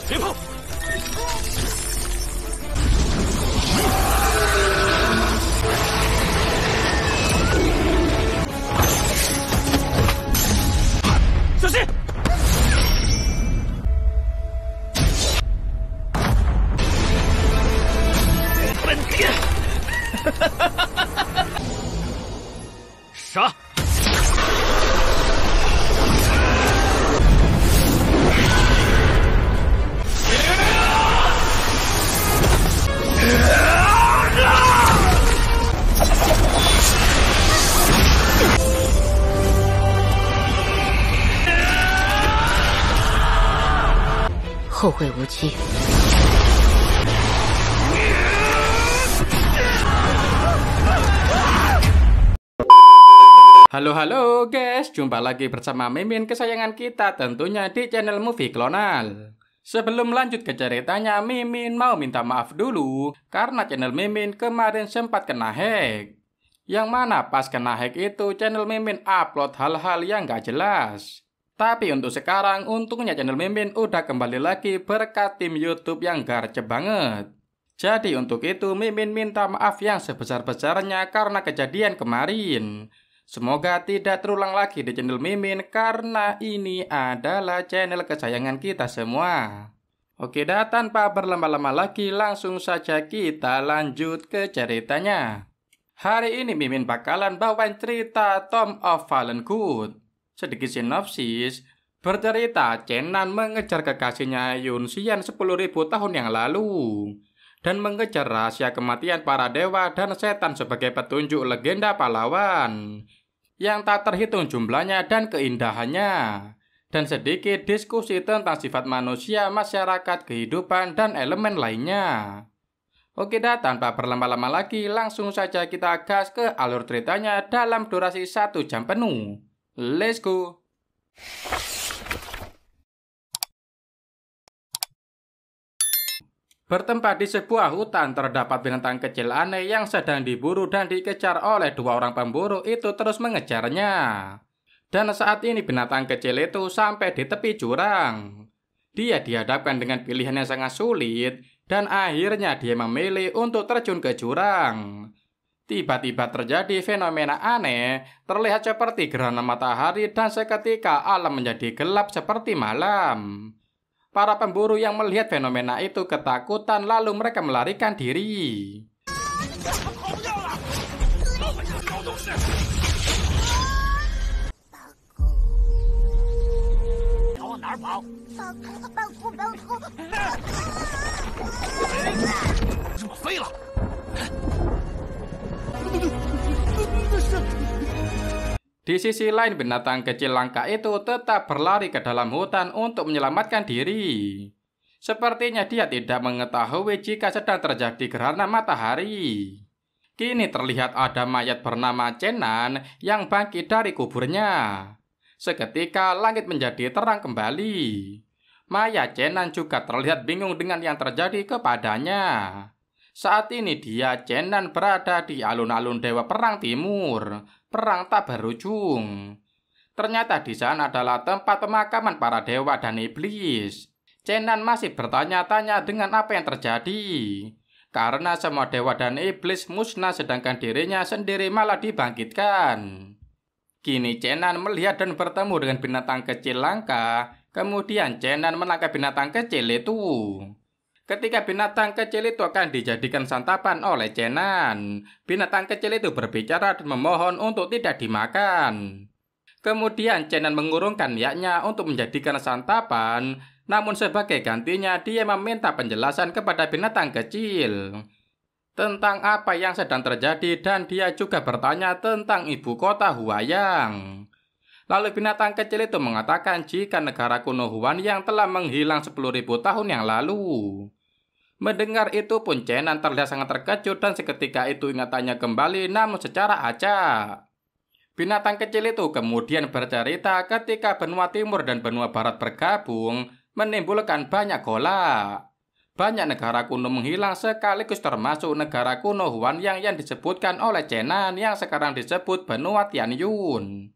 别碰！小心！本爹！杀！后会无期。Halo guys, jumpa lagi bersama Mimin kesayangan kita tentunya di channel Movie Klonal. Sebelum lanjut ke ceritanya, Mimin mau minta maaf dulu karena channel Mimin kemarin sempat kena hack. Yang mana pas kena hack itu channel Mimin upload hal-hal yang gak jelas. Tapi untuk sekarang untungnya channel Mimin udah kembali lagi berkat tim YouTube yang garcep banget. Jadi untuk itu Mimin minta maaf yang sebesar-besarnya karena kejadian kemarin. Semoga tidak terulang lagi di channel Mimin karena ini adalah channel kesayangan kita semua. Oke dah, tanpa berlama-lama lagi langsung saja kita lanjut ke ceritanya. Hari ini Mimin bakalan bawain cerita Tomb of Fallen God. Sedikit sinopsis, bercerita Chenan mengejar kekasihnya Yun Xian 10.000 tahun yang lalu dan mengejar rahasia kematian para dewa dan setan sebagai petunjuk legenda pahlawan yang tak terhitung jumlahnya dan keindahannya, dan sedikit diskusi tentang sifat manusia, masyarakat, kehidupan, dan elemen lainnya. Oke dah, tanpa berlama-lama lagi langsung saja kita gas ke alur ceritanya dalam durasi 1 jam penuh. Let's go! Bertempat di sebuah hutan terdapat binatang kecil aneh yang sedang diburu dan dikejar oleh 2 orang pemburu itu terus mengejarnya. Dan saat ini binatang kecil itu sampai di tepi jurang. Dia dihadapkan dengan pilihan yang sangat sulit dan akhirnya dia memilih untuk terjun ke jurang. Tiba-tiba terjadi fenomena aneh, terlihat seperti gerhana matahari dan seketika alam menjadi gelap seperti malam. Para pemburu yang melihat fenomena itu ketakutan lalu mereka melarikan diri. Di sisi lain, binatang kecil langka itu tetap berlari ke dalam hutan untuk menyelamatkan diri. Sepertinya dia tidak mengetahui jika sedang terjadi gerhana matahari. Kini terlihat ada mayat bernama Chenan yang bangkit dari kuburnya. Seketika langit menjadi terang kembali. Mayat Chenan juga terlihat bingung dengan yang terjadi kepadanya. Saat ini dia Chenan berada di alun-alun Dewa Perang Timur, perang tak berujung. Ternyata di sana adalah tempat pemakaman para dewa dan iblis. Chenan masih bertanya-tanya dengan apa yang terjadi. Karena semua dewa dan iblis musnah sedangkan dirinya sendiri malah dibangkitkan. Kini Chenan melihat dan bertemu dengan binatang kecil langka. Kemudian Chenan menangkap binatang kecil itu. Ketika binatang kecil itu akan dijadikan santapan oleh Chenan, binatang kecil itu berbicara dan memohon untuk tidak dimakan. Kemudian Chenan mengurungkan niatnya untuk menjadikan santapan, namun sebagai gantinya dia meminta penjelasan kepada binatang kecil tentang apa yang sedang terjadi dan dia juga bertanya tentang ibu kota Huayang. Lalu binatang kecil itu mengatakan jika negara kuno Huan yang telah menghilang 10.000 tahun yang lalu. Mendengar itu pun Chenan terlihat sangat terkejut dan seketika itu ingatannya kembali namun secara acak. Binatang kecil itu kemudian bercerita ketika benua timur dan benua barat bergabung menimbulkan banyak golak. Banyak negara kuno menghilang sekaligus termasuk negara kuno Huan yang disebutkan oleh Chenan yang sekarang disebut benua Tianyun.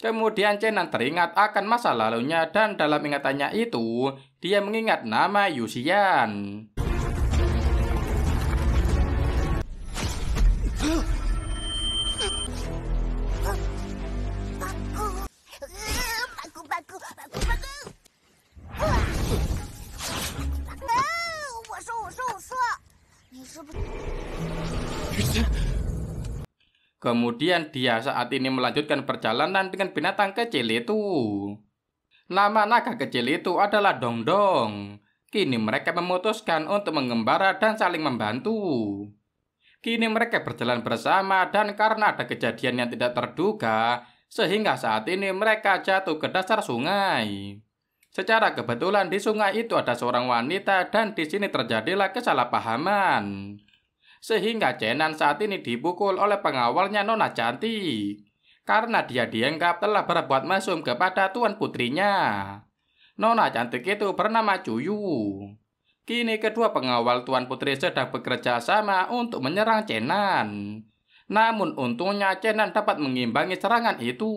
Kemudian Chenan teringat akan masa lalunya dan dalam ingatannya itu, dia mengingat nama Yuxian. Kemudian dia saat ini melanjutkan perjalanan dengan binatang kecil itu. Nama naga kecil itu adalah Dongdong. Kini mereka memutuskan untuk mengembara dan saling membantu. Kini mereka berjalan bersama dan karena ada kejadian yang tidak terduga, sehingga saat ini mereka jatuh ke dasar sungai. Secara kebetulan di sungai itu ada seorang wanita dan di sini terjadilah kesalahpahaman. Sehingga Chenan saat ini dipukul oleh pengawalnya Nona Cantik. Karena dia dianggap telah berbuat mesum kepada tuan putrinya. Nona Cantik itu bernama Cuyu. Kini kedua pengawal tuan putri sedang bekerja sama untuk menyerang Chenan. Namun untungnya Chenan dapat mengimbangi serangan itu.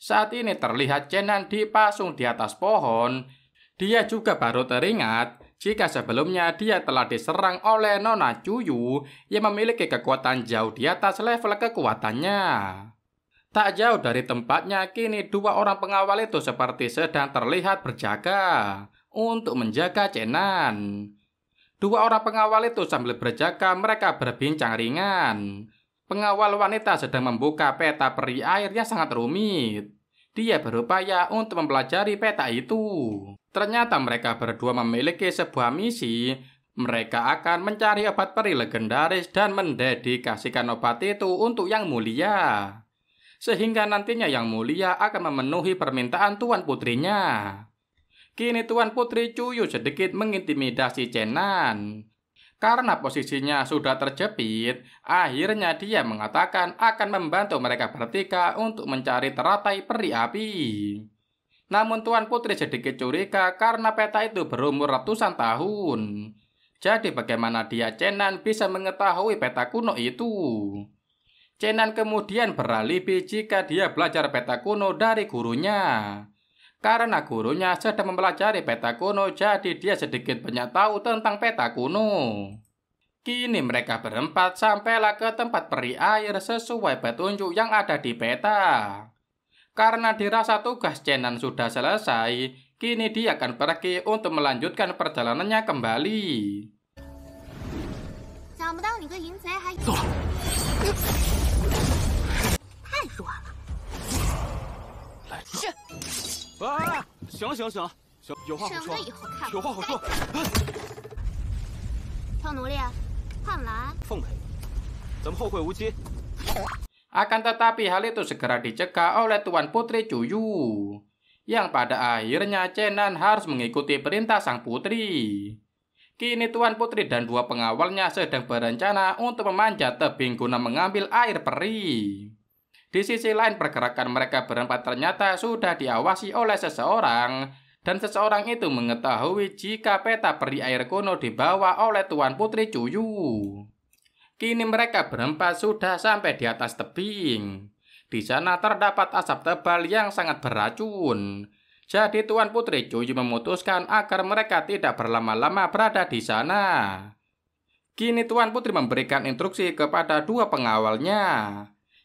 Saat ini terlihat Chenan dipasung di atas pohon. Dia juga baru teringat jika sebelumnya dia telah diserang oleh Nona Cuyu yang memiliki kekuatan jauh di atas level kekuatannya. Tak jauh dari tempatnya, kini dua orang pengawal itu seperti sedang terlihat berjaga untuk menjaga Chenan. Dua orang pengawal itu sambil berjaga mereka berbincang ringan. Pengawal wanita sedang membuka peta peri air yang sangat rumit. Dia berupaya untuk mempelajari peta itu. Ternyata mereka berdua memiliki sebuah misi. Mereka akan mencari obat peri legendaris dan mendedikasikan obat itu untuk Yang Mulia. Sehingga nantinya Yang Mulia akan memenuhi permintaan tuan putrinya. Kini tuan putri Cuyu sedikit mengintimidasi Chenan. Karena posisinya sudah terjepit, akhirnya dia mengatakan akan membantu mereka bertiga untuk mencari teratai peri api. Namun tuan putri sedikit curiga karena peta itu berumur ratusan tahun. Jadi bagaimana dia Chenan bisa mengetahui peta kuno itu? Chenan kemudian beralibi jika dia belajar peta kuno dari gurunya. Karena gurunya sedang mempelajari peta kuno, jadi dia sedikit banyak tahu tentang peta kuno. Kini mereka berempat sampailah ke tempat peri air sesuai petunjuk yang ada di peta. Karena dirasa tugas Chenan sudah selesai, kini dia akan pergi untuk melanjutkan perjalanannya kembali. Akan tetapi hal itu segera dicegah oleh tuan putri Cuyu, yang pada akhirnya Chenan harus mengikuti perintah sang putri. Kini tuan putri dan dua pengawalnya sedang berencana untuk memanjat tebing guna mengambil air peri. Di sisi lain pergerakan mereka berempat ternyata sudah diawasi oleh seseorang, dan seseorang itu mengetahui jika peta peri air kuno dibawa oleh tuan putri Cuyu. Kini mereka berempat sudah sampai di atas tebing. Di sana terdapat asap tebal yang sangat beracun. Jadi tuan putri Cuyu memutuskan agar mereka tidak berlama-lama berada di sana. Kini tuan putri memberikan instruksi kepada dua pengawalnya,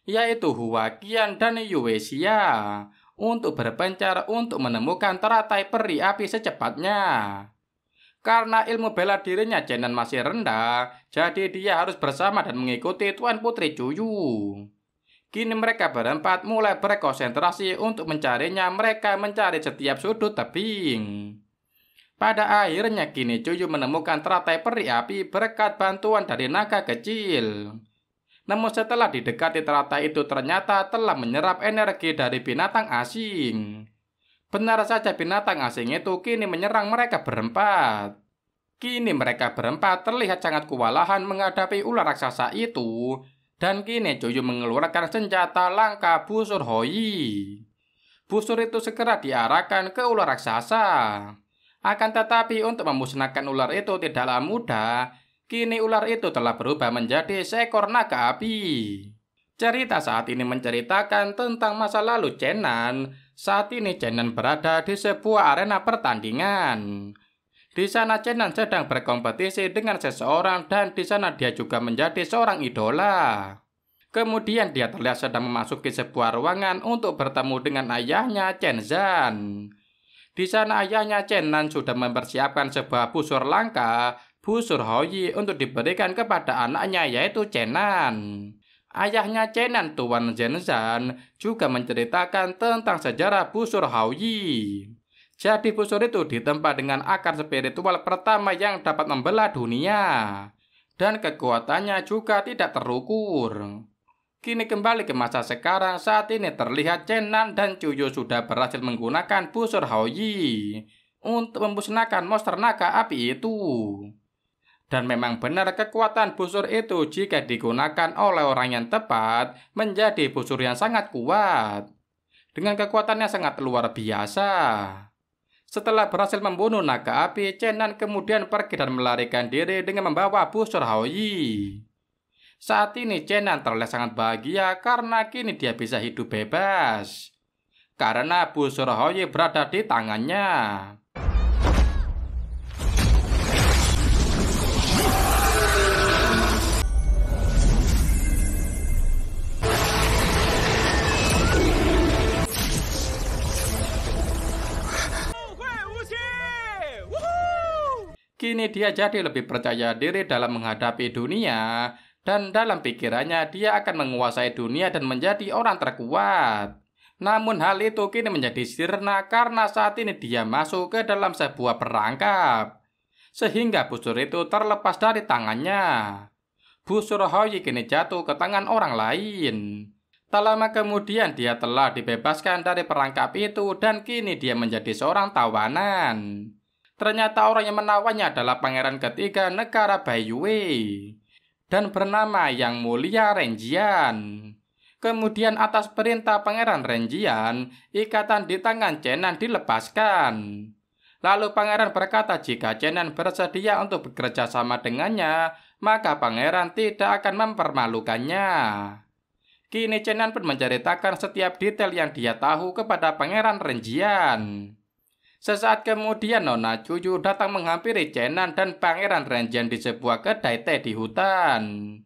yaitu Huaqian dan Yuesia, untuk berpencar untuk menemukan teratai peri api secepatnya. Karena ilmu bela dirinya Chenan masih rendah, jadi dia harus bersama dan mengikuti tuan putri Cuyu. Kini mereka berempat mulai berkonsentrasi untuk mencarinya. Mereka mencari setiap sudut tebing. Pada akhirnya kini Cuyu menemukan teratai peri api berkat bantuan dari naga kecil. Namun setelah didekati teratai itu ternyata telah menyerap energi dari binatang asing. Benar saja binatang asing itu kini menyerang mereka berempat. Kini mereka berempat terlihat sangat kewalahan menghadapi ular raksasa itu, dan kini Cuyu mengeluarkan senjata langka busur Hoi. Busur itu segera diarahkan ke ular raksasa. Akan tetapi untuk memusnahkan ular itu tidaklah mudah. Kini ular itu telah berubah menjadi seekor naga api. Cerita saat ini menceritakan tentang masa lalu Chenan. Saat ini Chenan berada di sebuah arena pertandingan. Di sana Chenan sedang berkompetisi dengan seseorang dan di sana dia juga menjadi seorang idola. Kemudian dia terlihat sedang memasuki sebuah ruangan untuk bertemu dengan ayahnya Chen Zhan. Di sana ayahnya Chenan sudah mempersiapkan sebuah busur langka, busur Hoi untuk diberikan kepada anaknya yaitu Chenan. Ayahnya Chenan, Tuan Zhenzhan, juga menceritakan tentang sejarah busur Hoi. Jadi busur itu ditempa dengan akar spiritual pertama yang dapat membelah dunia. Dan kekuatannya juga tidak terukur. Kini kembali ke masa sekarang, saat ini terlihat Chenan dan Cuyu sudah berhasil menggunakan busur Hoi untuk memusnahkan monster naga api itu. Dan memang benar kekuatan busur itu jika digunakan oleh orang yang tepat menjadi busur yang sangat kuat. Dengan kekuatannya sangat luar biasa. Setelah berhasil membunuh naga api, Chenan kemudian pergi dan melarikan diri dengan membawa busur Hoi. Saat ini Chenan terlihat sangat bahagia karena kini dia bisa hidup bebas. Karena busur Hoi berada di tangannya. Kini dia jadi lebih percaya diri dalam menghadapi dunia, dan dalam pikirannya dia akan menguasai dunia dan menjadi orang terkuat. Namun hal itu kini menjadi sirna karena saat ini dia masuk ke dalam sebuah perangkap. Sehingga busur itu terlepas dari tangannya. Busur Hoi kini jatuh ke tangan orang lain. Tak lama kemudian dia telah dibebaskan dari perangkap itu dan kini dia menjadi seorang tawanan. Ternyata orang yang menawannya adalah pangeran ketiga negara Baiyue dan bernama Yang Mulia Renjian. Kemudian atas perintah Pangeran Renjian, ikatan di tangan Chenan dilepaskan. Lalu pangeran berkata jika Chenan bersedia untuk bekerja sama dengannya, maka pangeran tidak akan mempermalukannya. Kini Chenan pun menceritakan setiap detail yang dia tahu kepada Pangeran Renjian. Sesaat kemudian Nona Cuyu datang menghampiri Chenan dan Pangeran Renjian di sebuah kedai teh di hutan.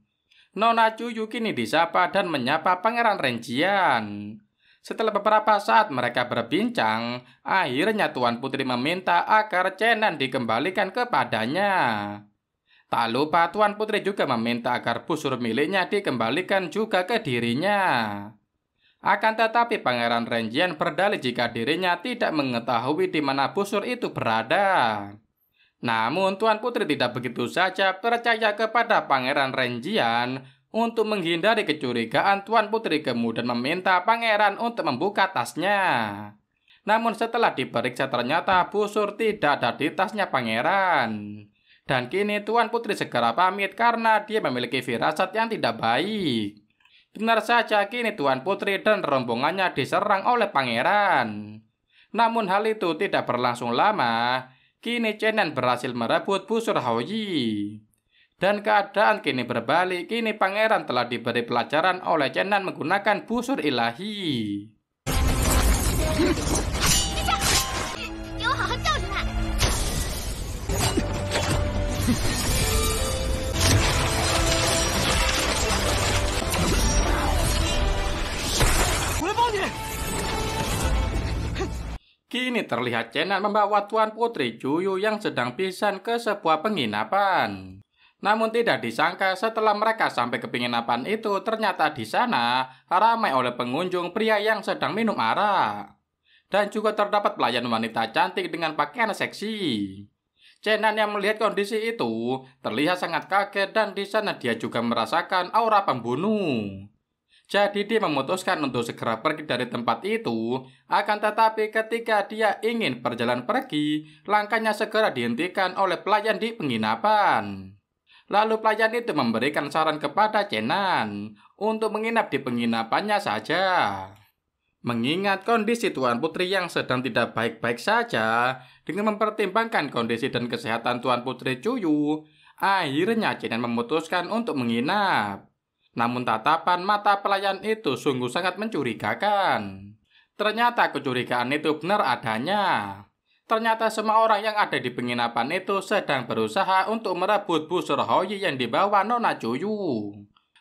Nona Cuyu kini disapa dan menyapa Pangeran Renjian. Setelah beberapa saat mereka berbincang, akhirnya Tuan Putri meminta agar Chenan dikembalikan kepadanya. Tak lupa Tuan Putri juga meminta agar busur miliknya dikembalikan juga ke dirinya. Akan tetapi Pangeran Renjian berdalih jika dirinya tidak mengetahui di mana busur itu berada. Namun Tuan Putri tidak begitu saja percaya kepada Pangeran Renjian. Untuk menghindari kecurigaan, Tuan Putri kemudian meminta Pangeran untuk membuka tasnya. Namun setelah diperiksa ternyata busur tidak ada di tasnya Pangeran. Dan kini Tuan Putri segera pamit karena dia memiliki firasat yang tidak baik. Benar saja kini Tuan Putri dan rombongannya diserang oleh pangeran. Namun hal itu tidak berlangsung lama. Kini Chenan berhasil merebut busur Hoi. Dan keadaan kini berbalik. Kini pangeran telah diberi pelajaran oleh Chenan menggunakan busur ilahi. Kini terlihat Chenan membawa Tuan Putri Cuyu yang sedang pingsan ke sebuah penginapan. Namun tidak disangka setelah mereka sampai ke penginapan itu, ternyata di sana ramai oleh pengunjung pria yang sedang minum arak. Dan juga terdapat pelayan wanita cantik dengan pakaian seksi. Chenan yang melihat kondisi itu terlihat sangat kaget dan di sana dia juga merasakan aura pembunuh. Jadi dia memutuskan untuk segera pergi dari tempat itu, akan tetapi ketika dia ingin berjalan pergi, langkahnya segera dihentikan oleh pelayan di penginapan. Lalu pelayan itu memberikan saran kepada Chenan untuk menginap di penginapannya saja. Mengingat kondisi Tuan Putri yang sedang tidak baik-baik saja, dengan mempertimbangkan kondisi dan kesehatan Tuan Putri Cuyu, akhirnya Chenan memutuskan untuk menginap. Namun tatapan mata pelayan itu sungguh sangat mencurigakan. Ternyata kecurigaan itu benar adanya. Ternyata semua orang yang ada di penginapan itu sedang berusaha untuk merebut busur Houyi yang dibawa Nona Cuyu.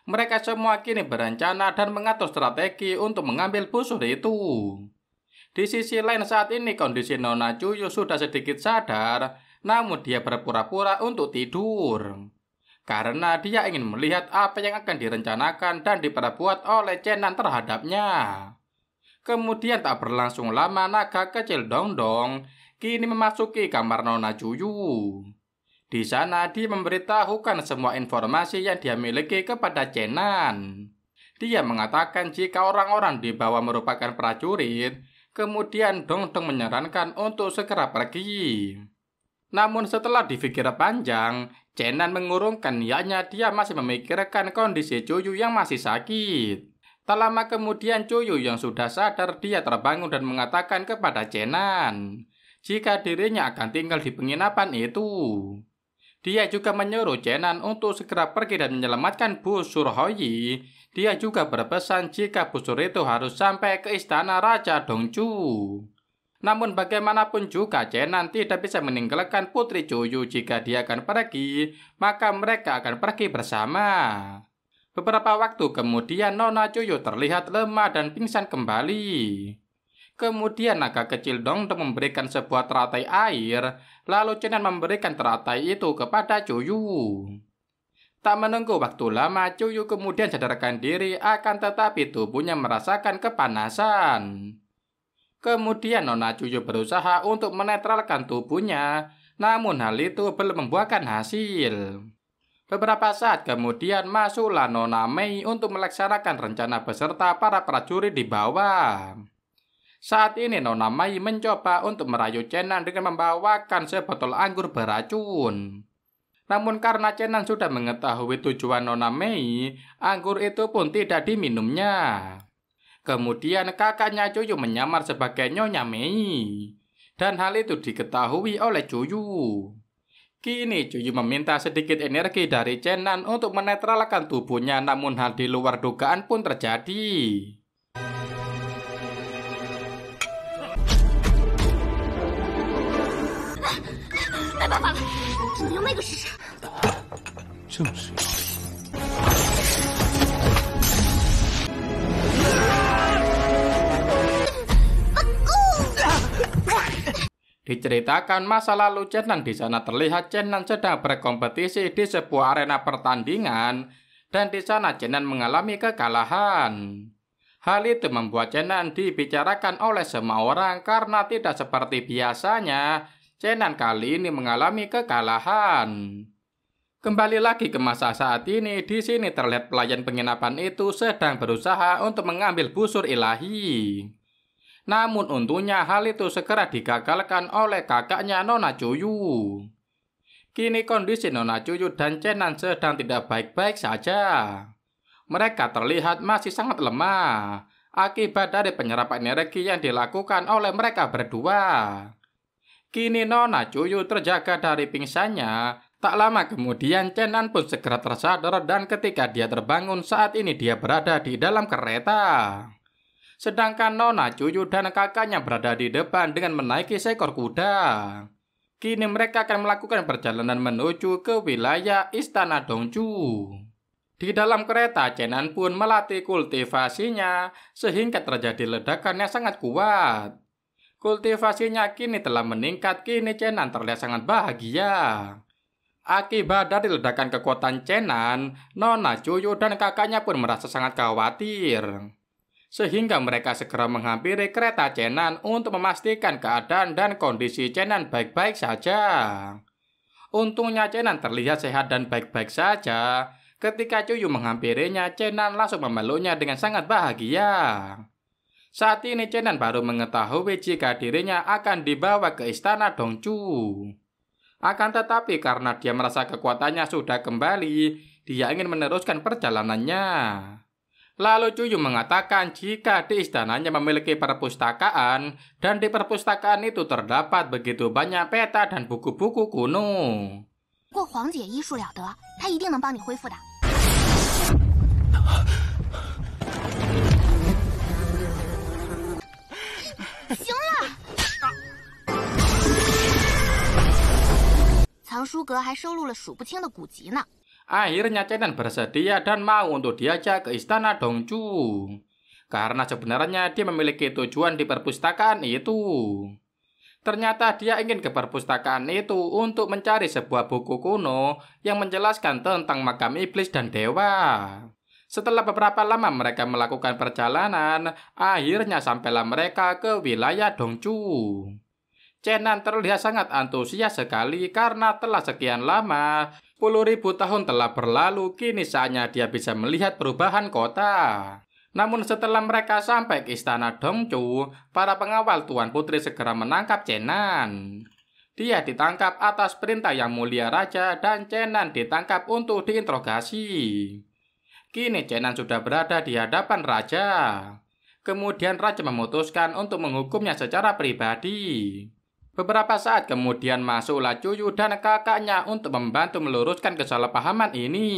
Mereka semua kini berencana dan mengatur strategi untuk mengambil busur itu. Di sisi lain saat ini kondisi Nona Cuyu sudah sedikit sadar, namun dia berpura-pura untuk tidur. Karena dia ingin melihat apa yang akan direncanakan dan diperbuat oleh Chenan terhadapnya. Kemudian tak berlangsung lama naga kecil Dongdong kini memasuki kamar Nona Cuyu. Di sana dia memberitahukan semua informasi yang dia miliki kepada Chenan. Dia mengatakan jika orang-orang di bawah merupakan prajurit, kemudian Dongdong menyarankan untuk segera pergi. Namun setelah dipikir panjang, Chenan mengurungkan niatnya. Dia masih memikirkan kondisi Cuyu yang masih sakit. Tak lama kemudian Cuyu yang sudah sadar dia terbangun dan mengatakan kepada Chenan jika dirinya akan tinggal di penginapan itu. Dia juga menyuruh Chenan untuk segera pergi dan menyelamatkan busur Houyi. Dia juga berpesan jika busur itu harus sampai ke istana Raja Dongchu. Namun bagaimanapun juga Chenan tidak bisa meninggalkan Putri Cuyu. Jika dia akan pergi, maka mereka akan pergi bersama. Beberapa waktu kemudian Nona Cuyu terlihat lemah dan pingsan kembali. Kemudian naga kecil Dongdong memberikan sebuah teratai air, lalu Chenan memberikan teratai itu kepada Cuyu. Tak menunggu waktu lama, Cuyu kemudian sadarkan diri, akan tetapi tubuhnya merasakan kepanasan. Kemudian Nona Cuyu berusaha untuk menetralkan tubuhnya, namun hal itu belum membuahkan hasil. Beberapa saat kemudian masuklah Nona Mei untuk melaksanakan rencana beserta para prajurit di bawah. Saat ini Nona Mei mencoba untuk merayu Chenan dengan membawakan sebotol anggur beracun. Namun karena Chenan sudah mengetahui tujuan Nona Mei, anggur itu pun tidak diminumnya. Kemudian kakaknya Cuyu menyamar sebagai Nyonya Mei. Dan hal itu diketahui oleh Cuyu. Kini Cuyu meminta sedikit energi dari Chenan untuk menetralkan tubuhnya, namun hal di luar dugaan pun terjadi. Diceritakan masa lalu Chenan. Di sana terlihat Chenan sedang berkompetisi di sebuah arena pertandingan dan di sana Chenan mengalami kekalahan. Hal itu membuat Chenan dibicarakan oleh semua orang karena tidak seperti biasanya Chenan kali ini mengalami kekalahan. Kembali lagi ke masa saat ini, di sini terlihat pelayan penginapan itu sedang berusaha untuk mengambil busur ilahi. Namun untungnya hal itu segera digagalkan oleh kakaknya Nona Cuyu. Kini kondisi Nona Cuyu dan Chenan sedang tidak baik-baik saja. Mereka terlihat masih sangat lemah akibat dari penyerapan energi yang dilakukan oleh mereka berdua. Kini Nona Cuyu terjaga dari pingsannya. Tak lama kemudian Chenan pun segera tersadar dan ketika dia terbangun saat ini dia berada di dalam kereta. Sedangkan Nona Cuyu dan kakaknya berada di depan dengan menaiki seekor kuda. Kini mereka akan melakukan perjalanan menuju ke wilayah Istana Dongchu. Di dalam kereta, Chenan pun melatih kultivasinya sehingga terjadi ledakan yang sangat kuat. Kultivasinya kini telah meningkat, kini Chenan terlihat sangat bahagia. Akibat dari ledakan kekuatan Chenan, Nona Cuyu dan kakaknya pun merasa sangat khawatir. Sehingga mereka segera menghampiri kereta Chenan untuk memastikan keadaan dan kondisi Chenan baik-baik saja. Untungnya Chenan terlihat sehat dan baik-baik saja. Ketika Cuyu menghampirinya, Cenan langsung memeluknya dengan sangat bahagia. Saat ini Cenan baru mengetahui jika dirinya akan dibawa ke istana Dongchu. Akan tetapi karena dia merasa kekuatannya sudah kembali, dia ingin meneruskan perjalanannya. Lalu Cuyu mengatakan jika di istananya memiliki perpustakaan, dan di perpustakaan itu terdapat begitu banyak peta dan buku-buku kuno. 不过黄姐医术了得，她一定能帮你恢复的。行了，藏书阁还收录了数不清的古籍呢。 Akhirnya Cenan bersedia dan mau untuk diajak ke istana Dongchu. Karena sebenarnya dia memiliki tujuan di perpustakaan itu. Ternyata dia ingin ke perpustakaan itu untuk mencari sebuah buku kuno yang menjelaskan tentang makam iblis dan dewa. Setelah beberapa lama mereka melakukan perjalanan, akhirnya sampailah mereka ke wilayah Dongchu. Cenan terlihat sangat antusias sekali karena telah sekian lama, 10.000 tahun telah berlalu, kini saatnya dia bisa melihat perubahan kota. Namun setelah mereka sampai ke istana Dongchu, para pengawal Tuan Putri segera menangkap Cenan. Dia ditangkap atas perintah Yang Mulia Raja dan Cenan ditangkap untuk diinterogasi. Kini Cenan sudah berada di hadapan Raja. Kemudian Raja memutuskan untuk menghukumnya secara pribadi. Beberapa saat kemudian masuklah Cuyu dan kakaknya untuk membantu meluruskan kesalahpahaman ini.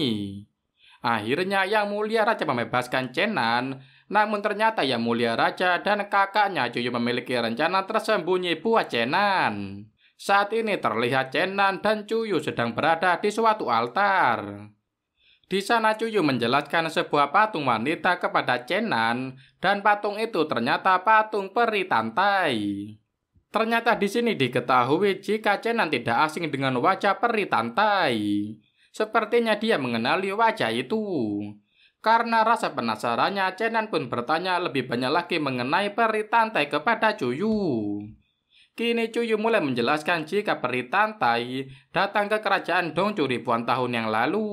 Akhirnya Yang Mulia Raja membebaskan Cenan, namun ternyata Yang Mulia Raja dan kakaknya Cuyu memiliki rencana tersembunyi buat Cenan. Saat ini terlihat Cenan dan Cuyu sedang berada di suatu altar. Di sana Cuyu menjelaskan sebuah patung wanita kepada Cenan, dan patung itu ternyata patung peri tantai. Ternyata di sini diketahui jika Cenan tidak asing dengan wajah peri tantai. Sepertinya dia mengenali wajah itu. Karena rasa penasarannya, Cenan pun bertanya lebih banyak lagi mengenai peri tantai kepada Cuyu. Kini Cuyu mulai menjelaskan jika peri tantai datang ke kerajaan Dongchu ribuan tahun yang lalu.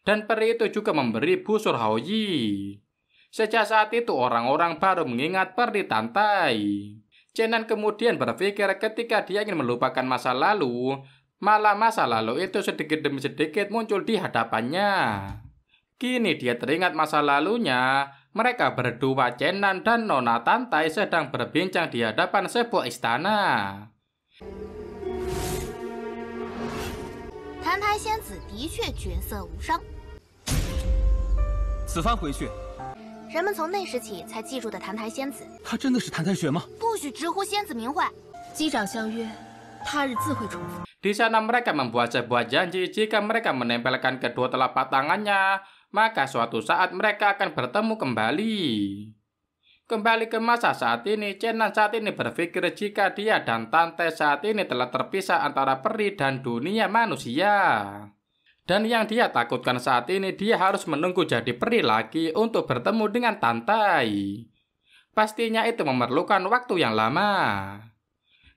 Dan peri itu juga memberi busur Haoyi. Sejak saat itu orang-orang baru mengingat peri tantai. Cenan kemudian berpikir ketika dia ingin melupakan masa lalu, malah masa lalu itu sedikit demi sedikit muncul di hadapannya. Kini dia teringat masa lalunya, mereka berdua Cenan dan Nona Tantai sedang berbincang di hadapan sebuah istana. 澹台仙子的确绝色无双，此番回去， 人们从那时起才记住的澹台仙子， 她真的是谭太学吗？ 不许直呼仙子名讳。机长相约，他日自会重复。 Di sana mereka membuat sebuah janji jika mereka menempelkan kedua telapak tangannya, maka suatu saat mereka akan bertemu kembali. Kembali ke masa saat ini, Cenan saat ini berpikir jika dia dan Tante saat ini telah terpisah antara peri dan dunia manusia. Dan yang dia takutkan saat ini, dia harus menunggu jadi peri lagi untuk bertemu dengan Tantai. Pastinya itu memerlukan waktu yang lama.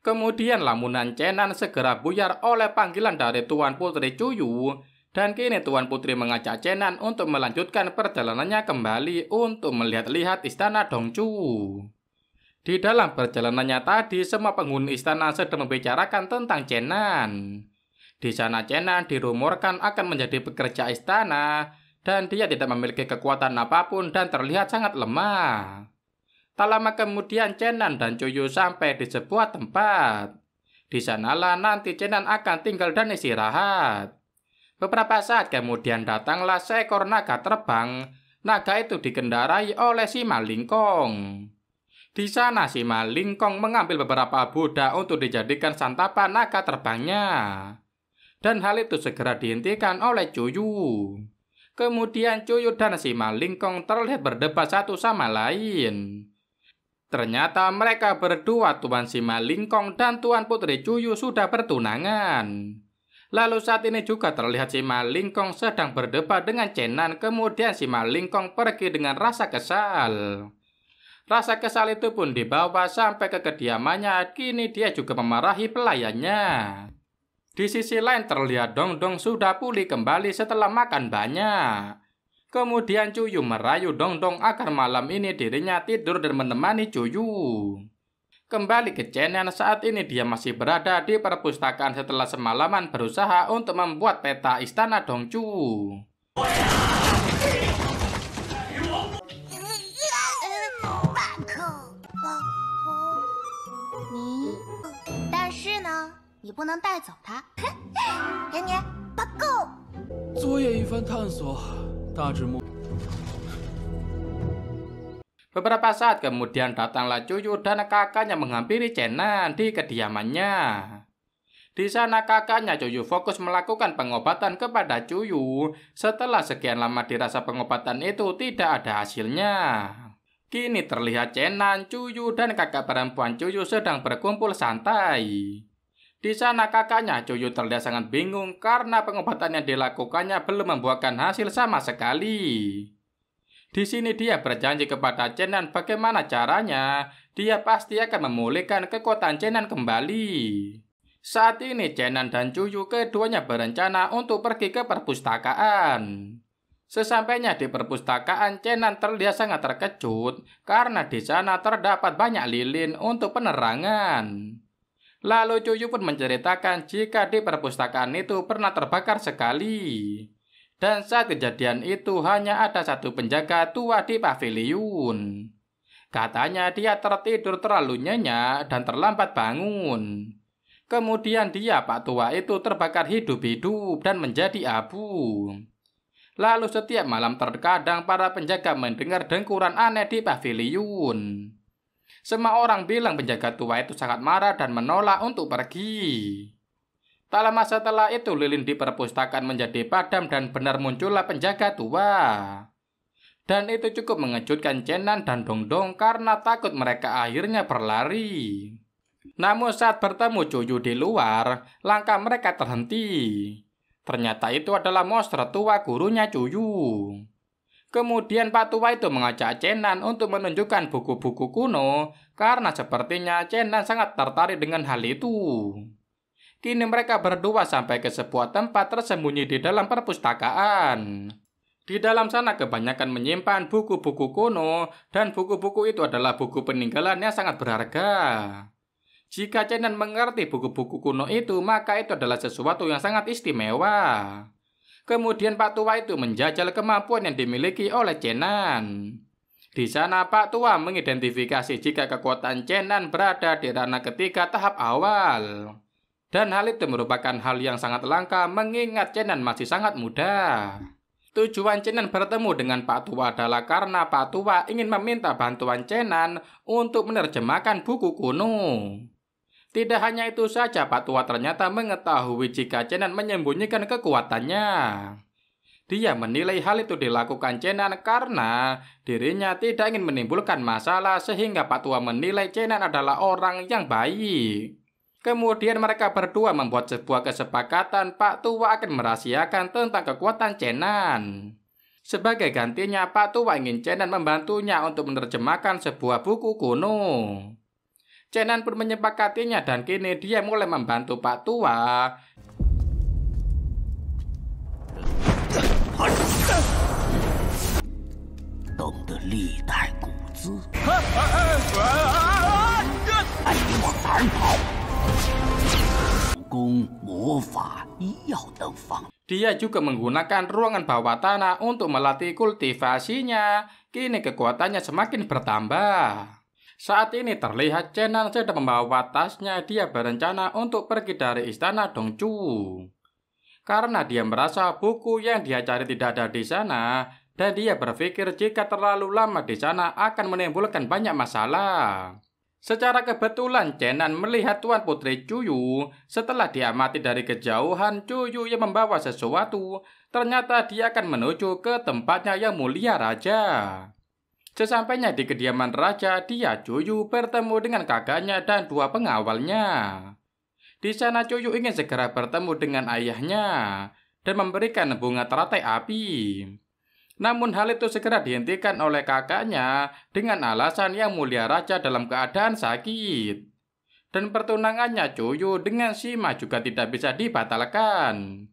Kemudian lamunan Cenan segera buyar oleh panggilan dari Tuan Putri Cuyu. Dan kini Tuan Putri mengajak Cenan untuk melanjutkan perjalanannya kembali untuk melihat-lihat istana Dongchu. Di dalam perjalanannya tadi, semua penghuni istana sedang membicarakan tentang Cenan. Di sana Cenan dirumorkan akan menjadi pekerja istana, dan dia tidak memiliki kekuatan apapun dan terlihat sangat lemah. Tak lama kemudian Cenan dan Cuyu sampai di sebuah tempat. Di sanalah nanti Cenan akan tinggal dan istirahat. Beberapa saat kemudian datanglah seekor naga terbang. Naga itu dikendarai oleh si Malingkong. Di sana si Malingkong mengambil beberapa budak untuk dijadikan santapan naga terbangnya. Dan hal itu segera dihentikan oleh Cuyu. Kemudian Cuyu dan si Malingkong terlihat berdebat satu sama lain. Ternyata mereka berdua, Tuan si Malingkong dan Tuan Putri Cuyu, sudah bertunangan. Lalu saat ini juga terlihat si Malingkong sedang berdebat dengan Cenan. Kemudian si Malingkong pergi dengan rasa kesal. Rasa kesal itu pun dibawa sampai ke kediamannya. Kini dia juga memarahi pelayannya. Di sisi lain terlihat Dongdong sudah pulih kembali setelah makan banyak. Kemudian Cuyu merayu Dongdong agar malam ini dirinya tidur dan menemani Cuyu. Kembali ke Chenan, saat ini dia masih berada di perpustakaan setelah semalaman berusaha untuk membuat peta istana Dongju. 但是呢，你不能带走它。给你，八够。昨夜一番探索，大致目。 Beberapa saat kemudian datanglah Cuyu dan kakaknya menghampiri Chenan di kediamannya. Di sana kakaknya Cuyu fokus melakukan pengobatan kepada Cuyu. Setelah sekian lama dirasa pengobatan itu tidak ada hasilnya. Kini terlihat Chenan, Cuyu, dan kakak perempuan Cuyu sedang berkumpul santai. Di sana kakaknya Cuyu terlihat sangat bingung karena pengobatan yang dilakukannya belum membuahkan hasil sama sekali. Di sini dia berjanji kepada Chenan bagaimana caranya dia pasti akan memulihkan kekuatan Chenan kembali. Saat ini Chenan dan Cuyu keduanya berencana untuk pergi ke perpustakaan. Sesampainya di perpustakaan, Chenan terlihat sangat terkejut karena di sana terdapat banyak lilin untuk penerangan. Lalu Cuyu pun menceritakan jika di perpustakaan itu pernah terbakar sekali. Dan saat kejadian itu hanya ada satu penjaga tua di paviliun. Katanya dia tertidur terlalu nyenyak dan terlambat bangun. Kemudian dia, Pak Tua itu terbakar hidup-hidup dan menjadi abu. Lalu setiap malam terkadang para penjaga mendengar dengkuran aneh di paviliun. Semua orang bilang penjaga tua itu sangat marah dan menolak untuk pergi. Tak lama setelah itu lilin di perpustakaan menjadi padam dan benar muncullah penjaga tua. Dan itu cukup mengejutkan Chenan dan Dongdong karena takut mereka akhirnya berlari. Namun saat bertemu Cuyu di luar, langkah mereka terhenti. Ternyata itu adalah monster tua gurunya Cuyu. Kemudian Pak Tua itu mengajak Chenan untuk menunjukkan buku-buku kuno karena sepertinya Chenan sangat tertarik dengan hal itu. Kini mereka berdua sampai ke sebuah tempat tersembunyi di dalam perpustakaan. Di dalam sana kebanyakan menyimpan buku-buku kuno dan buku-buku itu adalah buku peninggalan yang sangat berharga. Jika Chenan mengerti buku-buku kuno itu, maka itu adalah sesuatu yang sangat istimewa. Kemudian Pak Tua itu menjajal kemampuan yang dimiliki oleh Chenan. Di sana Pak Tua mengidentifikasi jika kekuatan Chenan berada di ranah ketiga tahap awal. Dan hal itu merupakan hal yang sangat langka mengingat Chenan masih sangat muda. Tujuan Chenan bertemu dengan Pak Tua adalah karena Pak Tua ingin meminta bantuan Chenan untuk menerjemahkan buku kuno. Tidak hanya itu saja, Pak Tua ternyata mengetahui jika Chenan menyembunyikan kekuatannya. Dia menilai hal itu dilakukan Chenan karena dirinya tidak ingin menimbulkan masalah sehingga Pak Tua menilai Chenan adalah orang yang baik. Kemudian mereka berdua membuat sebuah kesepakatan Pak Tua akan merahasiakan tentang kekuatan Chenan. Sebagai gantinya Pak Tua ingin Chenan membantunya untuk menerjemahkan sebuah buku kuno. Chenan pun menyepakatinya dan kini dia mulai membantu Pak Tua. Dia juga menggunakan ruangan bawah tanah untuk melatih kultivasinya. Kini kekuatannya semakin bertambah. Saat ini terlihat Chenan sedang membawa tasnya. Dia berencana untuk pergi dari istana Dongju. Karena dia merasa buku yang dia cari tidak ada di sana. Dan dia berpikir jika terlalu lama di sana akan menimbulkan banyak masalah. Secara kebetulan Chenan melihat Tuan Putri Cuyu. Setelah diamati dari kejauhan Cuyu yang membawa sesuatu, ternyata dia akan menuju ke tempatnya yang mulia raja. Sesampainya di kediaman raja, dia Cuyu bertemu dengan kakaknya dan dua pengawalnya. Di sana Cuyu ingin segera bertemu dengan ayahnya dan memberikan bunga teratai api. Namun hal itu segera dihentikan oleh kakaknya dengan alasan yang mulia raja dalam keadaan sakit. Dan pertunangannya Cuyu dengan Sima juga tidak bisa dibatalkan.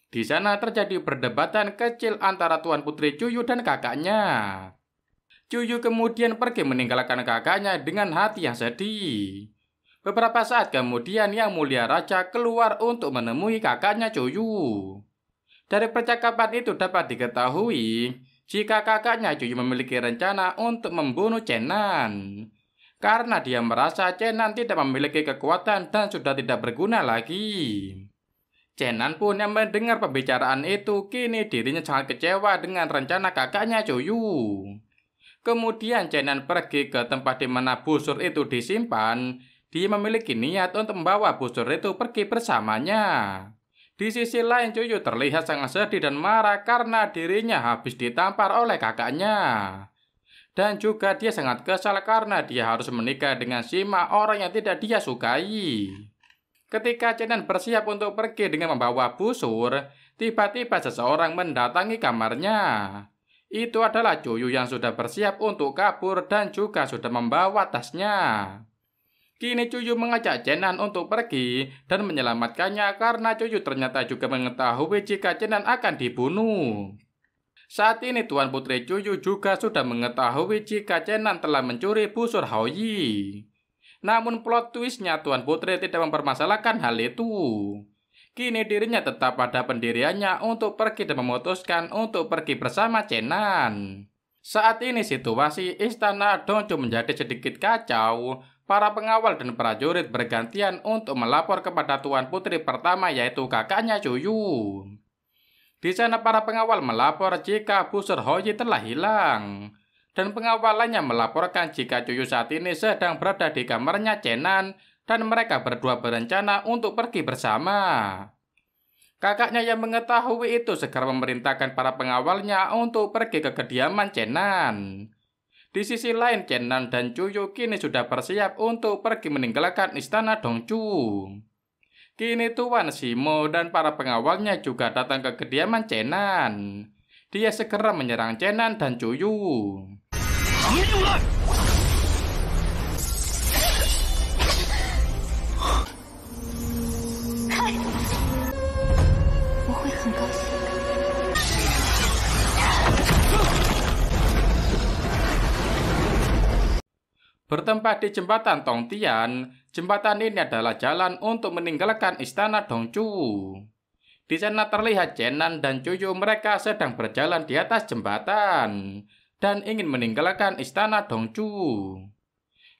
Di sana terjadi perdebatan kecil antara Tuan Putri Cuyu dan kakaknya. Cuyu kemudian pergi meninggalkan kakaknya dengan hati yang sedih. Beberapa saat kemudian Yang Mulia Raja keluar untuk menemui kakaknya Cuyu. Dari percakapan itu dapat diketahui jika kakaknya Cuyu memiliki rencana untuk membunuh Chenan. Karena dia merasa Chenan tidak memiliki kekuatan dan sudah tidak berguna lagi. Chenan pun yang mendengar pembicaraan itu, kini dirinya sangat kecewa dengan rencana kakaknya Cuyu. Kemudian Chenan pergi ke tempat di mana busur itu disimpan. Dia memiliki niat untuk membawa busur itu pergi bersamanya. Di sisi lain Cuyu terlihat sangat sedih dan marah karena dirinya habis ditampar oleh kakaknya. Dan juga dia sangat kesal karena dia harus menikah dengan Sima, orang yang tidak dia sukai. Ketika Chenan bersiap untuk pergi dengan membawa busur, tiba-tiba seseorang mendatangi kamarnya. Itu adalah Cuyu yang sudah bersiap untuk kabur dan juga sudah membawa tasnya. Kini Cuyu mengajak Chenan untuk pergi dan menyelamatkannya karena Cuyu ternyata juga mengetahui jika Chenan akan dibunuh. Saat ini Tuan Putri Cuyu juga sudah mengetahui jika Chenan telah mencuri busur Haoyi. Namun plot twistnya Tuan Putri tidak mempermasalahkan hal itu. Kini dirinya tetap pada pendiriannya untuk pergi dan memutuskan untuk pergi bersama Chenan. Saat ini situasi Istana Dongju menjadi sedikit kacau. Para pengawal dan prajurit bergantian untuk melapor kepada Tuan Putri pertama yaitu kakaknya Cuyu. Di sana para pengawal melapor jika busur Haoyi telah hilang. Dan pengawal lainnya melaporkan jika Cuyu saat ini sedang berada di kamarnya Chenan dan mereka berdua berencana untuk pergi bersama. Kakaknya yang mengetahui itu segera memerintahkan para pengawalnya untuk pergi ke kediaman Chenan. Di sisi lain Chenan dan Cuyu kini sudah bersiap untuk pergi meninggalkan istana Dongju. Kini Tuan Simo dan para pengawalnya juga datang ke kediaman Chenan. Dia segera menyerang Chenan dan Cuyu. Bertempat di jembatan Tongtian, jembatan ini adalah jalan untuk meninggalkan istana Dongju. Di sana terlihat Chenan dan Cuyu mereka sedang berjalan di atas jembatan dan ingin meninggalkan istana Dongju.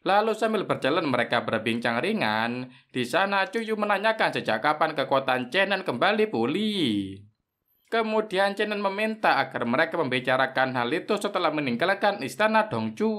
Lalu sambil berjalan mereka berbincang ringan. Di sana Cuyu menanyakan sejak kapan kekuatan Chenan kembali pulih. Kemudian Chenan meminta agar mereka membicarakan hal itu setelah meninggalkan istana Dongju.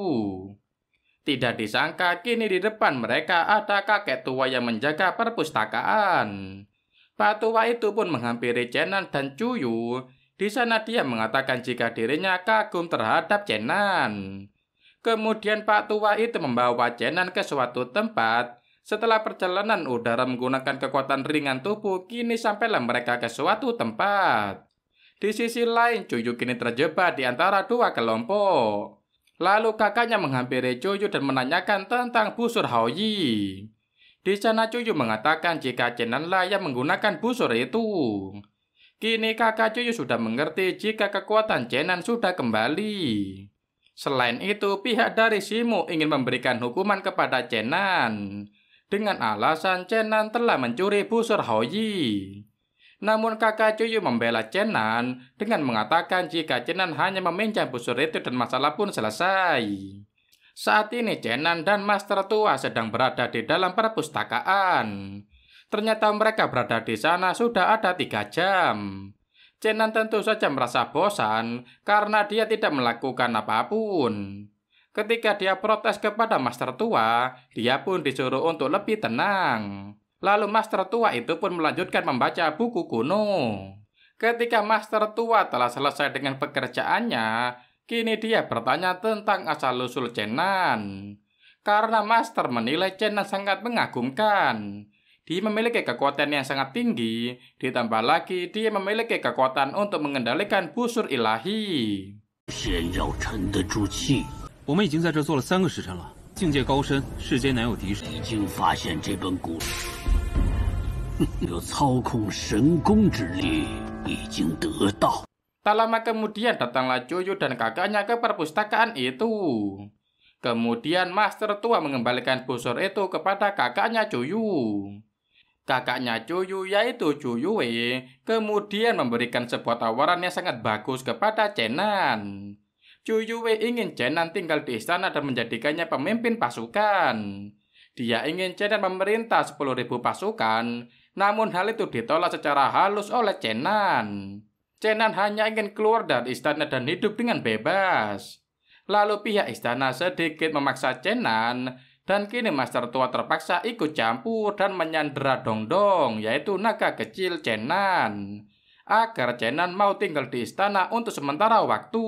Tidak disangka kini di depan mereka ada kakek tua yang menjaga perpustakaan. Pak tua itu pun menghampiri Chenan dan Cuyu. Di sana dia mengatakan jika dirinya kagum terhadap Chenan. Kemudian Pak tua itu membawa Chenan ke suatu tempat. Setelah perjalanan udara menggunakan kekuatan ringan tubuh, kini sampailah mereka ke suatu tempat. Di sisi lain, Cuyu kini terjebak di antara dua kelompok. Lalu kakaknya menghampiri Cuyu dan menanyakan tentang busur Haoyi. Di sana Cuyu mengatakan jika Chenan lah yang menggunakan busur itu. Kini kakak Cuyu sudah mengerti jika kekuatan Chenan sudah kembali. Selain itu, pihak dari Simo ingin memberikan hukuman kepada Chenan dengan alasan Chenan telah mencuri busur Haoyi. Namun kakak Cuyu membela Chenan dengan mengatakan jika Chenan hanya meminjam busur itu dan masalah pun selesai. Saat ini Chenan dan Master Tua sedang berada di dalam perpustakaan. Ternyata mereka berada di sana sudah ada 3 jam. Chenan tentu saja merasa bosan karena dia tidak melakukan apapun. Ketika dia protes kepada Master Tua, dia pun disuruh untuk lebih tenang. Lalu Master Tua itu pun melanjutkan membaca buku kuno. Ketika Master Tua telah selesai dengan pekerjaannya, kini dia bertanya tentang asal-usul Chenan. Karena Master menilai Chenan sangat mengagumkan. Dia memiliki kekuatan yang sangat tinggi, ditambah lagi dia memiliki kekuatan untuk mengendalikan busur ilahi. 先要沉得住气。我们已经在这坐了3个时辰了，境界高深，世间难有敌手。已经发现这本古书，有操控神功之力已经得到。 Tak lama kemudian datanglah Cuyu dan kakaknya ke perpustakaan itu. Kemudian Master Tua mengembalikan busur itu kepada kakaknya Cuyu. Kakaknya Cuyu yaitu Cuyue kemudian memberikan sebuah tawaran yang sangat bagus kepada Chenan. Cuyue ingin Chenan tinggal di istana dan menjadikannya pemimpin pasukan. Dia ingin Chenan memerintah 10.000 pasukan, namun hal itu ditolak secara halus oleh Chenan. Chenan hanya ingin keluar dari istana dan hidup dengan bebas. Lalu pihak istana sedikit memaksa Chenan, dan kini Master Tua terpaksa ikut campur dan menyandera Dongdong, yaitu naga kecil Chenan, agar Chenan mau tinggal di istana untuk sementara waktu.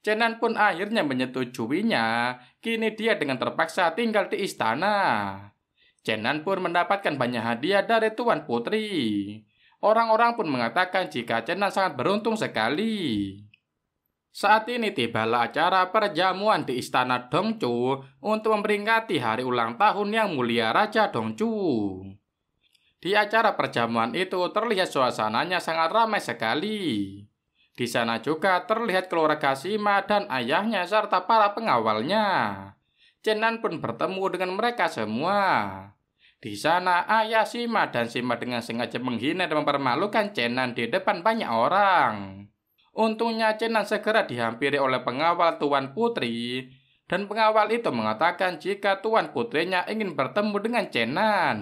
Chenan pun akhirnya menyetujuinya, kini dia dengan terpaksa tinggal di istana. Chenan pun mendapatkan banyak hadiah dari Tuan Putri. Orang-orang pun mengatakan jika Chenan sangat beruntung sekali. Saat ini tibalah acara perjamuan di istana Dongchu untuk memperingati hari ulang tahun yang mulia Raja Dongchu. Di acara perjamuan itu terlihat suasananya sangat ramai sekali. Di sana juga terlihat keluarga Sima dan ayahnya serta para pengawalnya. Chenan pun bertemu dengan mereka semua. Di sana, ayah Sima dan Sima dengan sengaja menghina dan mempermalukan Chenan di depan banyak orang. Untungnya Chenan segera dihampiri oleh pengawal Tuan Putri, dan pengawal itu mengatakan jika Tuan Putrinya ingin bertemu dengan Chenan.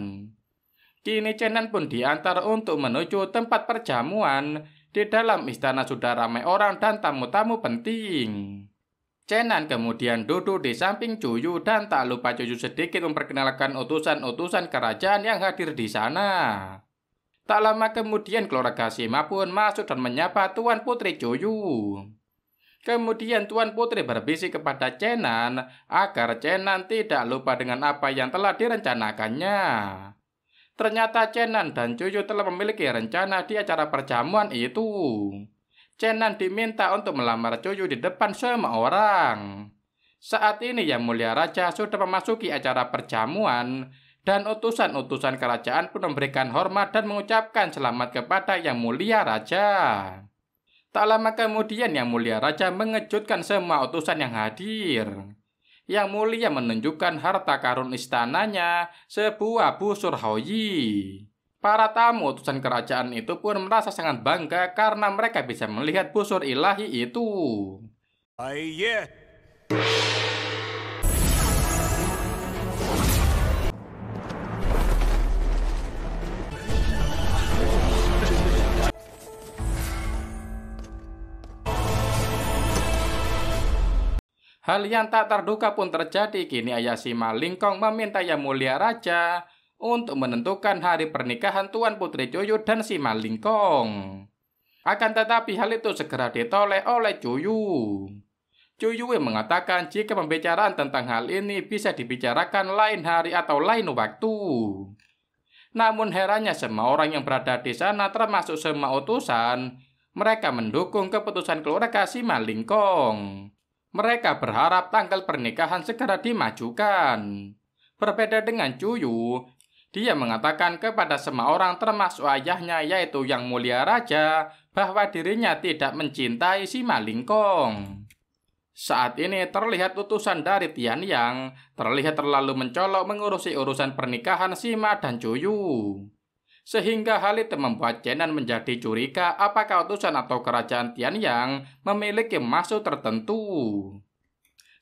Kini Chenan pun diantar untuk menuju tempat perjamuan. Di dalam istana sudah ramai orang dan tamu-tamu penting. Chenan kemudian duduk di samping Cuyu dan tak lupa Cuyu sedikit memperkenalkan utusan-utusan kerajaan yang hadir di sana. Tak lama kemudian keluarga Sima pun masuk dan menyapa Tuan Putri Cuyu. Kemudian Tuan Putri berbisik kepada Chenan agar Chenan tidak lupa dengan apa yang telah direncanakannya. Ternyata Chenan dan Cuyu telah memiliki rencana di acara perjamuan itu. Chenan diminta untuk melamar Cuyu di depan semua orang. Saat ini Yang Mulia Raja sudah memasuki acara perjamuan, dan utusan-utusan kerajaan pun memberikan hormat dan mengucapkan selamat kepada Yang Mulia Raja. Tak lama kemudian Yang Mulia Raja mengejutkan semua utusan yang hadir. Yang Mulia menunjukkan harta karun istananya, sebuah busur Houyi. Para tamu utusan kerajaan itu pun merasa sangat bangga karena mereka bisa melihat busur ilahi itu. Hal yang tak terduga pun terjadi. Kini ayah Sima Lingkong meminta Yang Mulia Raja untuk menentukan hari pernikahan Tuan Putri Cuyu dan Sima Lingkong. Akan tetapi hal itu segera ditolak oleh Cuyu. Cuyu mengatakan jika pembicaraan tentang hal ini bisa dibicarakan lain hari atau lain waktu. Namun herannya semua orang yang berada di sana termasuk semua utusan, mereka mendukung keputusan keluarga Sima Lingkong. Mereka berharap tanggal pernikahan segera dimajukan. Berbeda dengan Cuyu, dia mengatakan kepada semua orang termasuk ayahnya yaitu Yang Mulia Raja bahwa dirinya tidak mencintai Sima Lingkong. Saat ini terlihat utusan dari Tianyang terlihat terlalu mencolok mengurusi urusan pernikahan Sima dan Cuyu. Sehingga hal itu membuat Chenan menjadi curiga apakah utusan atau kerajaan Tianyang memiliki maksud tertentu.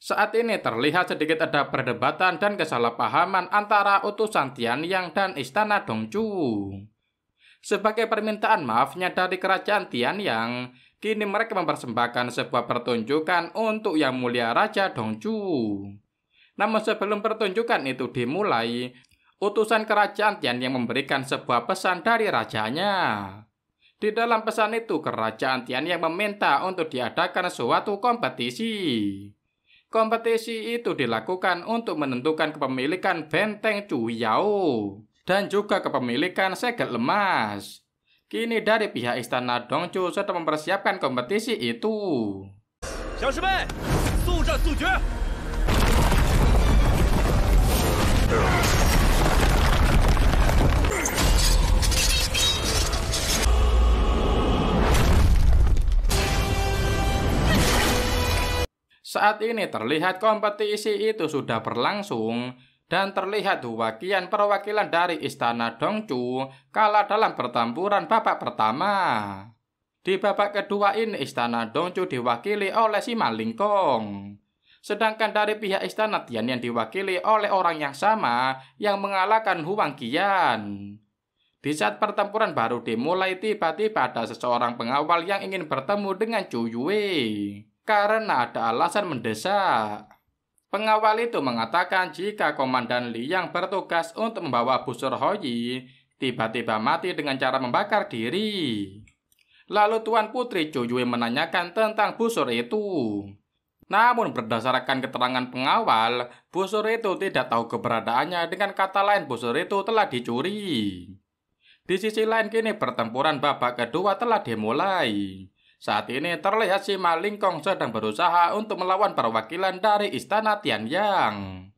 Saat ini terlihat sedikit ada perdebatan dan kesalahpahaman antara utusan Tianyang dan istana Dongchu. Sebagai permintaan maafnya dari kerajaan Tianyang, kini mereka mempersembahkan sebuah pertunjukan untuk Yang Mulia Raja Dongchu. Namun sebelum pertunjukan itu dimulai, utusan kerajaan Tianyang memberikan sebuah pesan dari rajanya. Di dalam pesan itu, kerajaan Tianyang meminta untuk diadakan suatu kompetisi. Kompetisi itu dilakukan untuk menentukan kepemilikan benteng Cuyao dan juga kepemilikan segel emas. Kini dari pihak istana Dongchu sedang mempersiapkan kompetisi itu. 乡士们，速战速决！ Saat ini terlihat kompetisi itu sudah berlangsung dan terlihat wakilan perwakilan dari Istana Dongchu kalah dalam pertempuran babak pertama. Di babak kedua ini Istana Dongchu diwakili oleh Sima Lingkong. Sedangkan dari pihak Istana Tianyang diwakili oleh orang yang sama yang mengalahkan Huang Qian. Di saat pertempuran baru dimulai, tiba-tiba ada seseorang pengawal yang ingin bertemu dengan Zhu Yue karena ada alasan mendesak. Pengawal itu mengatakan jika Komandan Li yang bertugas untuk membawa busur Houyi tiba-tiba mati dengan cara membakar diri. Lalu Tuan Putri Zhu Yue menanyakan tentang busur itu. Namun berdasarkan keterangan pengawal, busur itu tidak tahu keberadaannya, dengan kata lain busur itu telah dicuri. Di sisi lain kini pertempuran babak kedua telah dimulai. Saat ini terlihat Sima Lingkong sedang berusaha untuk melawan perwakilan dari Istana Tianyang.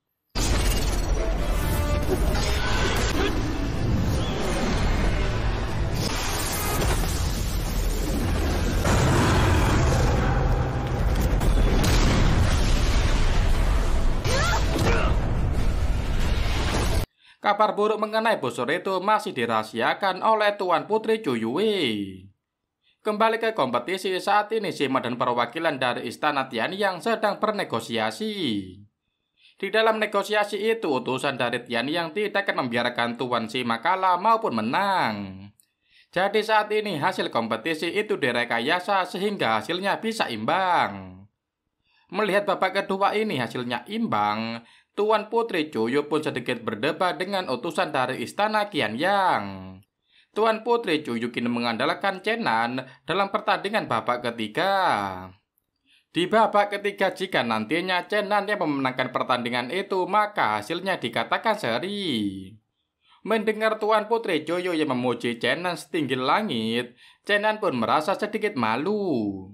Kabar buruk mengenai busur itu masih dirahasiakan oleh Tuan Putri Zhu Yue. Kembali ke kompetisi, saat ini Sima dan perwakilan dari Istana Tianyang sedang bernegosiasi. Di dalam negosiasi itu, utusan dari Tianyang tidak akan membiarkan Tuan Sima kalah maupun menang. Jadi saat ini hasil kompetisi itu direkayasa sehingga hasilnya bisa imbang. Melihat babak kedua ini hasilnya imbang, Tuan Putri Zhu Yue pun sedikit berdebat dengan utusan dari Istana Qianyang. Tuan Putri Zhu Yue kini mengandalkan Chen Nan dalam pertandingan babak ketiga. Di babak ketiga, jika nantinya Chen Nan yang memenangkan pertandingan itu, maka hasilnya dikatakan seri. Mendengar Tuan Putri Zhu Yue yang memuji Chen Nan setinggi langit, Chen Nan pun merasa sedikit malu.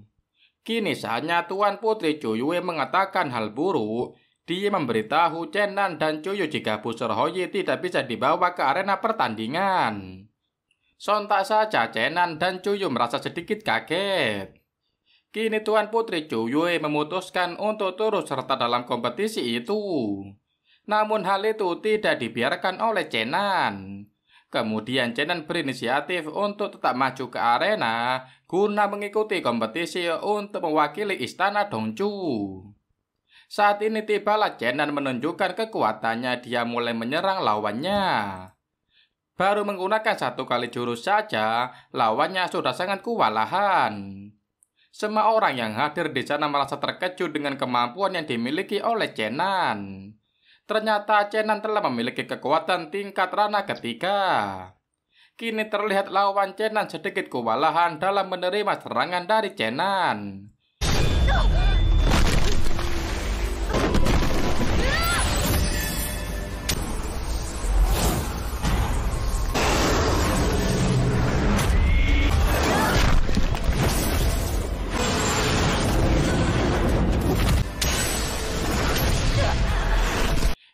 Kini saatnya Tuan Putri Zhu Yue mengatakan hal buruk. Dia memberitahu Chen Nan dan Zhu Yue jika busur Houyi tidak bisa dibawa ke arena pertandingan. Sontak saja Chen Nan dan Zhu Yue merasa sedikit kaget. Kini Tuan Putri Zhu Yue memutuskan untuk turut serta dalam kompetisi itu. Namun hal itu tidak dibiarkan oleh Chen Nan. Kemudian Chen Nan berinisiatif untuk tetap maju ke arena guna mengikuti kompetisi untuk mewakili Istana Dongchu. Saat ini tibalah Chen Nan menunjukkan kekuatannya, dia mulai menyerang lawannya. Baru menggunakan satu kali jurus saja, lawannya sudah sangat kewalahan. Semua orang yang hadir di sana merasa terkejut dengan kemampuan yang dimiliki oleh Chen Nan. Ternyata Chen Nan telah memiliki kekuatan tingkat ranah ketiga. Kini terlihat lawan Chen Nan sedikit kewalahan dalam menerima serangan dari Chen Nan.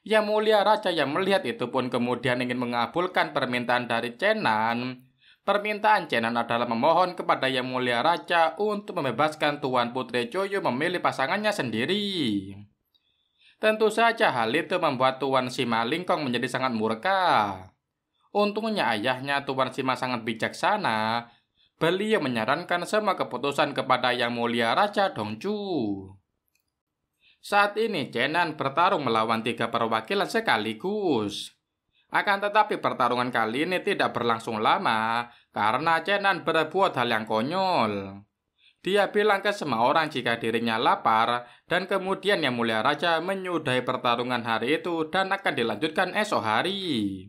Yang Mulia Raja yang melihat itu pun kemudian ingin mengabulkan permintaan dari Chen Nan. Permintaan Chen Nan adalah memohon kepada Yang Mulia Raja untuk membebaskan Tuan Putri Zhu Yue memilih pasangannya sendiri. Tentu saja hal itu membuat Tuan Sima Lingkong menjadi sangat murka. Untungnya ayahnya Tuan Sima sangat bijaksana. Beliau menyarankan semua keputusan kepada Yang Mulia Raja Dongchu. Saat ini Chen Nan bertarung melawan 3 perwakilan sekaligus. Akan tetapi pertarungan kali ini tidak berlangsung lama karena Chen Nan berbuat hal yang konyol. Dia bilang ke semua orang jika dirinya lapar dan kemudian Yang Mulia Raja menyudahi pertarungan hari itu dan akan dilanjutkan esok hari.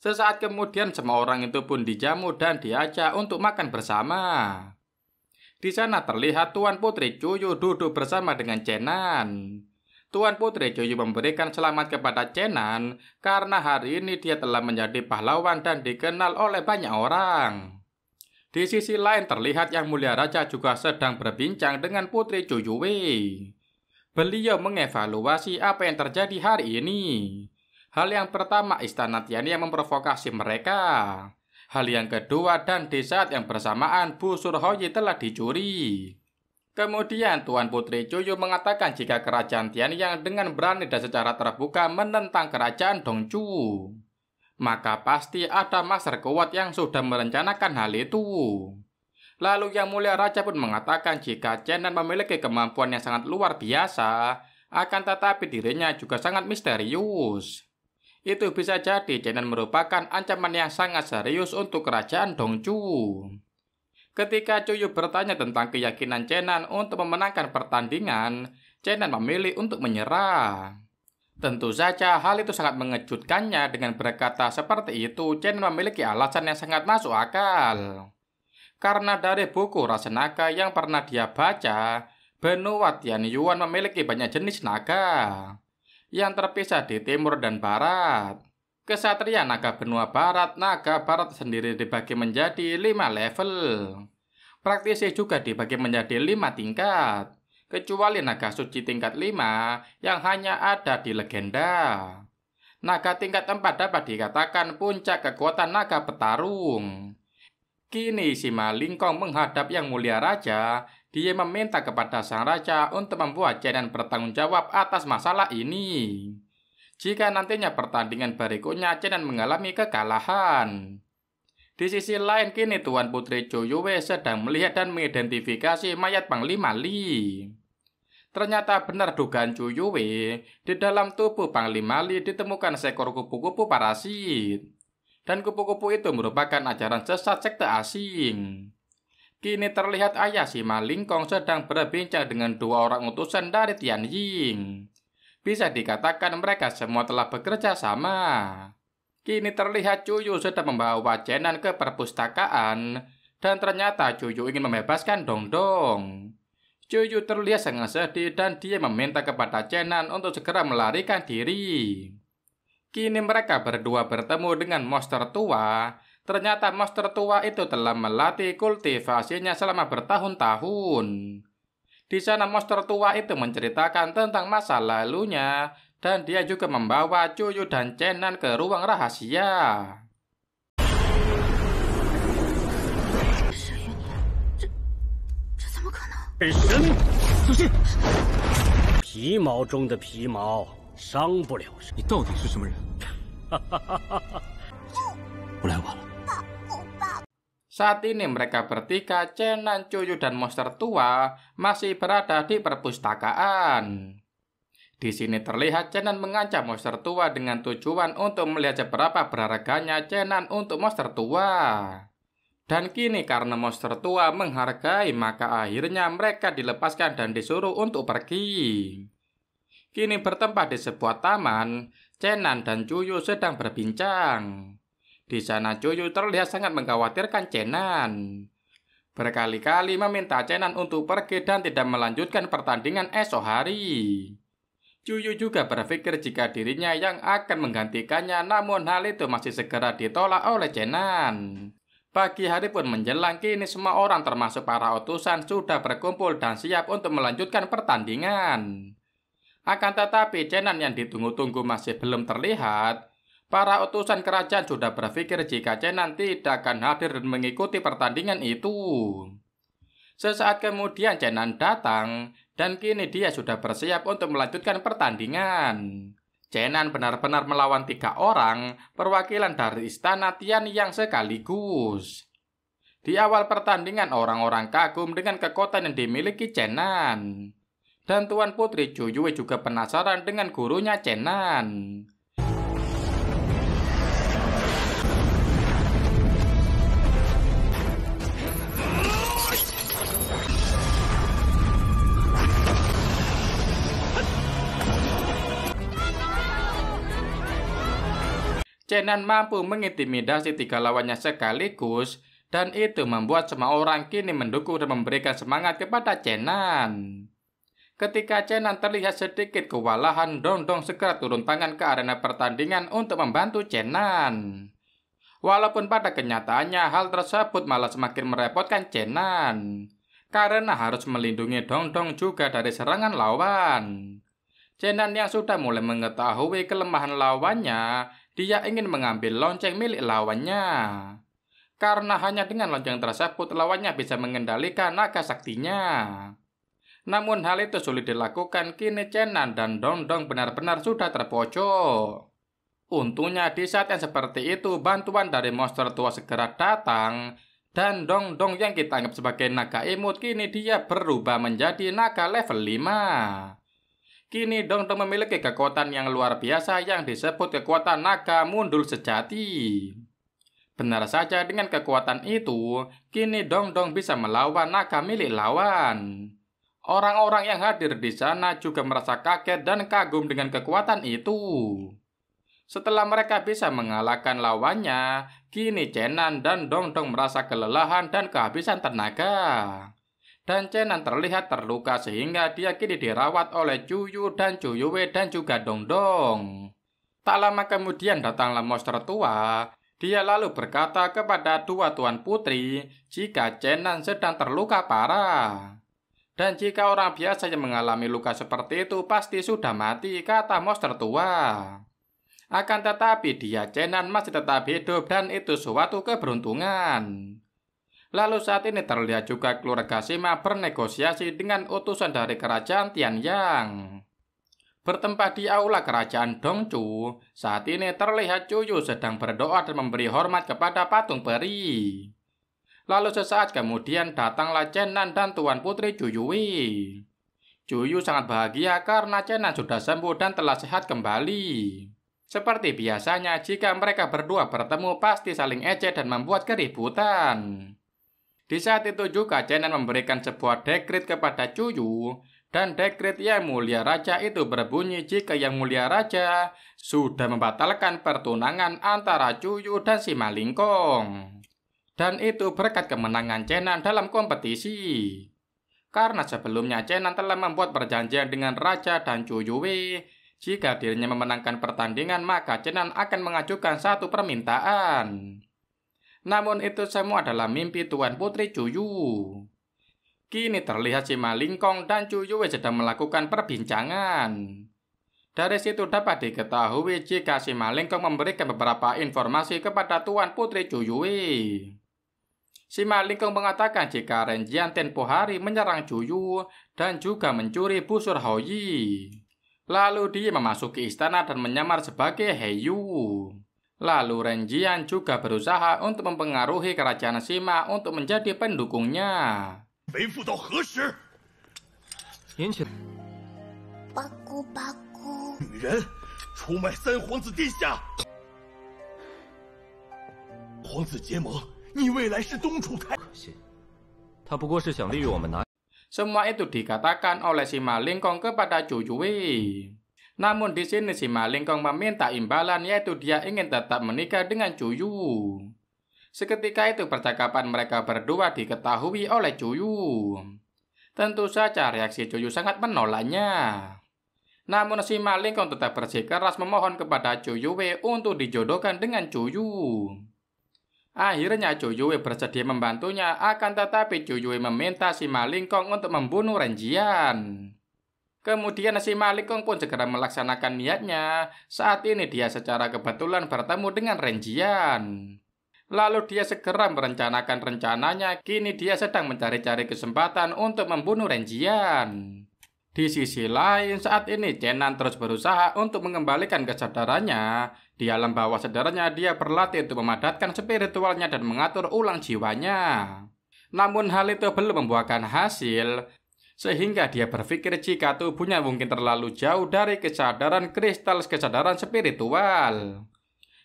Sesaat kemudian semua orang itu pun dijamu dan diajak untuk makan bersama. Di sana terlihat Tuan Putri Zhu Yue duduk bersama dengan Chen Nan. Tuan Putri Zhu Yue memberikan selamat kepada Chen Nan karena hari ini dia telah menjadi pahlawan dan dikenal oleh banyak orang. Di sisi lain terlihat Yang Mulia Raja juga sedang berbincang dengan Putri Zhu Yue. Beliau mengevaluasi apa yang terjadi hari ini. Hal yang pertama, istana Tianyi yang memprovokasi mereka. Hal yang kedua, dan di saat yang bersamaan, busur Houyi telah dicuri. Kemudian Tuan Putri Cuyu mengatakan jika kerajaan Tianyi yang dengan berani dan secara terbuka menentang kerajaan Dongchu, maka pasti ada master kuat yang sudah merencanakan hal itu. Lalu Yang Mulia Raja pun mengatakan jika Chen Nan memiliki kemampuan yang sangat luar biasa, akan tetapi dirinya juga sangat misterius. Itu bisa jadi Chen Nan merupakan ancaman yang sangat serius untuk kerajaan Dongchu. Ketika Cuyu bertanya tentang keyakinan Chen Nan untuk memenangkan pertandingan, Chen Nan memilih untuk menyerah. Tentu saja hal itu sangat mengejutkannya. Dengan berkata seperti itu, Chen Nan memiliki alasan yang sangat masuk akal. Karena dari buku Rasa Naga yang pernah dia baca, benua Tianyuan memiliki banyak jenis naga yang terpisah di timur dan barat. Kesatria naga benua barat, naga barat sendiri dibagi menjadi 5 level. Praktisi juga dibagi menjadi 5 tingkat, kecuali naga suci tingkat 5 yang hanya ada di legenda. Naga tingkat 4 dapat dikatakan puncak kekuatan naga petarung. Kini si Ma Lingkong menghadap Yang Mulia Raja. Dia meminta kepada sang raja untuk membuat Chen Nan bertanggung jawab atas masalah ini. Jika nantinya pertandingan berikutnya Chen Nan mengalami kekalahan. Di sisi lain, kini Tuan Putri Cuyu sedang melihat dan mengidentifikasi mayat Panglima Li. Ternyata benar dugaan Cuyu, di dalam tubuh Panglima Li ditemukan seekor kupu-kupu parasit. Dan kupu-kupu itu merupakan ajaran sesat sekte asing. Kini terlihat ayah si Ma Lingkong sedang berbincang dengan 2 orang utusan dari Tianjing. Bisa dikatakan mereka semua telah bekerja sama. Kini terlihat Cuyu sedang membawa Chen Nan ke perpustakaan, dan ternyata Cuyu ingin membebaskan Dongdong. Cuyu terlihat sangat sedih dan dia meminta kepada Chen Nan untuk segera melarikan diri. Kini mereka berdua bertemu dengan monster tua. Ternyata monster tua itu telah melatih kultivasinya selama bertahun-tahun. Di sana monster tua itu menceritakan tentang masa lalunya, dan dia juga membawa Cuyu dan Chen Nan ke ruang rahasia. 这怎么可能？ 神，自信。皮毛中的皮毛，伤不了身。你到底是什么人？我来晚了。 Saat ini mereka bertiga, Chen Nan, Cuyu, dan monster tua masih berada di perpustakaan. Di sini terlihat Chen Nan mengancam monster tua dengan tujuan untuk melihat seberapa berharganya Chen Nan untuk monster tua. Dan kini karena monster tua menghargai, maka akhirnya mereka dilepaskan dan disuruh untuk pergi. Kini bertempat di sebuah taman, Chen Nan dan Cuyu sedang berbincang. Di sana Cuyu terlihat sangat mengkhawatirkan Chen Nan. Berkali-kali meminta Chen Nan untuk pergi dan tidak melanjutkan pertandingan esok hari. Cuyu juga berpikir jika dirinya yang akan menggantikannya, namun hal itu masih segera ditolak oleh Chen Nan. Pagi hari pun menjelang, kini semua orang termasuk para utusan sudah berkumpul dan siap untuk melanjutkan pertandingan. Akan tetapi Chen Nan yang ditunggu-tunggu masih belum terlihat. Para utusan kerajaan sudah berpikir jika Chen Nan tidak akan hadir dan mengikuti pertandingan itu. Sesaat kemudian Chen Nan datang, dan kini dia sudah bersiap untuk melanjutkan pertandingan. Chen Nan benar-benar melawan 3 orang, perwakilan dari istana Tianyi yang sekaligus. Di awal pertandingan orang-orang kagum dengan kekuatan yang dimiliki Chen Nan. Dan Tuan Putri Cuyu juga penasaran dengan gurunya Chen Nan. Chen Nan mampu mengintimidasi 3 lawannya sekaligus, dan itu membuat semua orang kini mendukung dan memberikan semangat kepada Chen Nan. Ketika Chen Nan terlihat sedikit kewalahan, Dongdong segera turun tangan ke arena pertandingan untuk membantu Chen Nan. Walaupun pada kenyataannya hal tersebut malah semakin merepotkan Chen Nan, karena harus melindungi Dongdong juga dari serangan lawan. Chenan yang sudah mulai mengetahui kelemahan lawannya, dia ingin mengambil lonceng milik lawannya. Karena hanya dengan lonceng tersebut lawannya bisa mengendalikan naga saktinya. Namun hal itu sulit dilakukan, kini Chenan dan Dongdong benar-benar sudah terpojok. Untungnya di saat yang seperti itu bantuan dari monster tua segera datang, dan Dongdong yang kita anggap sebagai naga imut kini dia berubah menjadi naga level 5. Kini Dongdong memiliki kekuatan yang luar biasa yang disebut kekuatan naga mundul sejati. Benar saja, dengan kekuatan itu, kini Dongdong bisa melawan naga milik lawan. Orang-orang yang hadir di sana juga merasa kaget dan kagum dengan kekuatan itu. Setelah mereka bisa mengalahkan lawannya, kini Chenan dan Dongdong merasa kelelahan dan kehabisan tenaga. Dan Chenan terlihat terluka sehingga dia kini dirawat oleh Chuyu dan Chuyue dan juga Dongdong. Tak lama kemudian datanglah monster tua. Dia lalu berkata kepada dua tuan putri jika Chenan sedang terluka parah. Dan jika orang biasa yang mengalami luka seperti itu pasti sudah mati, kata monster tua. Akan tetapi dia Chenan masih tetap hidup dan itu suatu keberuntungan. Lalu saat ini terlihat juga keluarga Sima bernegosiasi dengan utusan dari kerajaan Tianyang. Bertempat di aula kerajaan Dongchu, saat ini terlihat Chuyu sedang berdoa dan memberi hormat kepada patung peri. Lalu sesaat kemudian datanglah Chenan dan Tuan Putri Chuyue. Chuyu sangat bahagia karena Chenan sudah sembuh dan telah sehat kembali. Seperti biasanya, jika mereka berdua bertemu pasti saling ejek dan membuat keributan. Di saat itu juga Chenan memberikan sebuah dekret kepada Chuyu, dan dekret Yang Mulia Raja itu berbunyi jika Yang Mulia Raja sudah membatalkan pertunangan antara Chuyu dan si Malingkong. Dan itu berkat kemenangan Chenan dalam kompetisi. Karena sebelumnya Chenan telah membuat perjanjian dengan Raja dan Chuyue, jika dirinya memenangkan pertandingan maka Chenan akan mengajukan satu permintaan. Namun itu semua adalah mimpi Tuan Putri Chuyu. Kini terlihat si Malingkong dan Chuyue sedang melakukan perbincangan. Dari situ dapat diketahui jika si Malingkong memberikan beberapa informasi kepada Tuan Putri Chuyue. Si Malingkong mengatakan jika Renjian tempo hari menyerang Chuyu dan juga mencuri busur Houyi. Lalu dia memasuki istana dan menyamar sebagai Heiyu. Lalu Renjian juga berusaha untuk mempengaruhi kerajaan Sima untuk menjadi pendukungnya. Baku-baku. 女人出卖三皇子殿下，皇子结盟，你未来是东楚太。他不过是想利用我们拿。 Semua itu dikatakan oleh si Malingkong kepada Chuyue. Namun di sini si Malingkong meminta imbalan, yaitu dia ingin tetap menikah dengan Chuyu. Seketika itu percakapan mereka berdua diketahui oleh Chuyu. Tentu saja reaksi Chuyu sangat menolaknya. Namun si Malingkong tetap bersikeras memohon kepada Chuyue untuk dijodohkan dengan Chuyu. Akhirnya Chuyue bersedia membantunya, akan tetapi Chuyue meminta si Malingkong untuk membunuh Renjian. Kemudian si Malingkong pun segera melaksanakan niatnya. Saat ini dia secara kebetulan bertemu dengan Renjian. Lalu dia segera merencanakan rencananya. Kini dia sedang mencari-cari kesempatan untuk membunuh Renjian. Di sisi lain, saat ini Chenan terus berusaha untuk mengembalikan kesadarannya. Di alam bawah sadarnya dia berlatih untuk memadatkan spiritualnya dan mengatur ulang jiwanya. Namun hal itu belum membuahkan hasil, sehingga dia berpikir jika tubuhnya mungkin terlalu jauh dari kesadaran kristal kesadaran spiritual.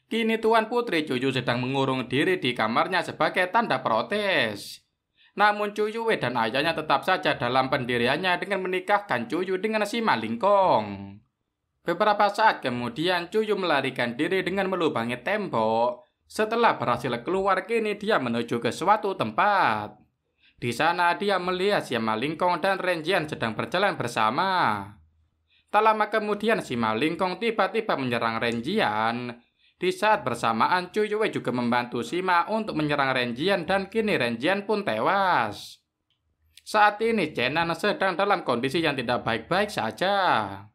Kini Tuan Putri Chuyu sedang mengurung diri di kamarnya sebagai tanda protes. Namun Chuyue dan ayahnya tetap saja dalam pendiriannya dengan menikahkan Chuyu dengan si Malingkong. Beberapa saat kemudian Chuyu melarikan diri dengan melubangi tembok. Setelah berhasil keluar, kini dia menuju ke suatu tempat. Di sana dia melihat si Malingkong dan Renjian sedang berjalan bersama. Tak lama kemudian si Malingkong tiba-tiba menyerang Renjian. Di saat bersamaan Chuyue juga membantu Sima untuk menyerang Renjian dan kini Renjian pun tewas. Saat ini Chenan sedang dalam kondisi yang tidak baik-baik saja.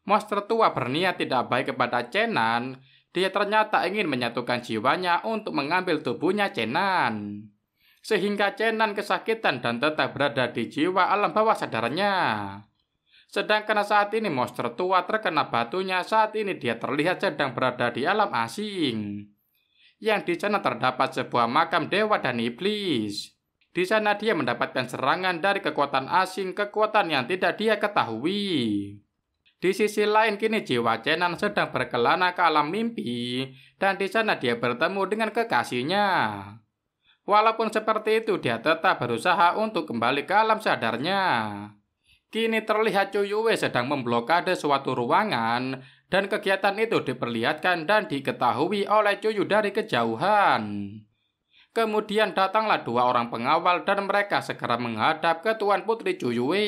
Monster tua berniat tidak baik kepada Chenan. Dia ternyata ingin menyatukan jiwanya untuk mengambil tubuhnya Chenan. Sehingga Chenan kesakitan dan tetap berada di jiwa alam bawah sadarnya. Sedangkan saat ini monster tua terkena batunya, saat ini dia terlihat sedang berada di alam asing. Yang di sana terdapat sebuah makam dewa dan iblis. Di sana dia mendapatkan serangan dari kekuatan asing, kekuatan yang tidak dia ketahui. Di sisi lain kini jiwa Chenan sedang berkelana ke alam mimpi dan di sana dia bertemu dengan kekasihnya. Walaupun seperti itu dia tetap berusaha untuk kembali ke alam sadarnya. Kini terlihat Chuyue sedang memblokade suatu ruangan dan kegiatan itu diperlihatkan dan diketahui oleh Chuyu dari kejauhan. Kemudian datanglah dua orang pengawal dan mereka segera menghadap ke Tuan Putri Chuyue.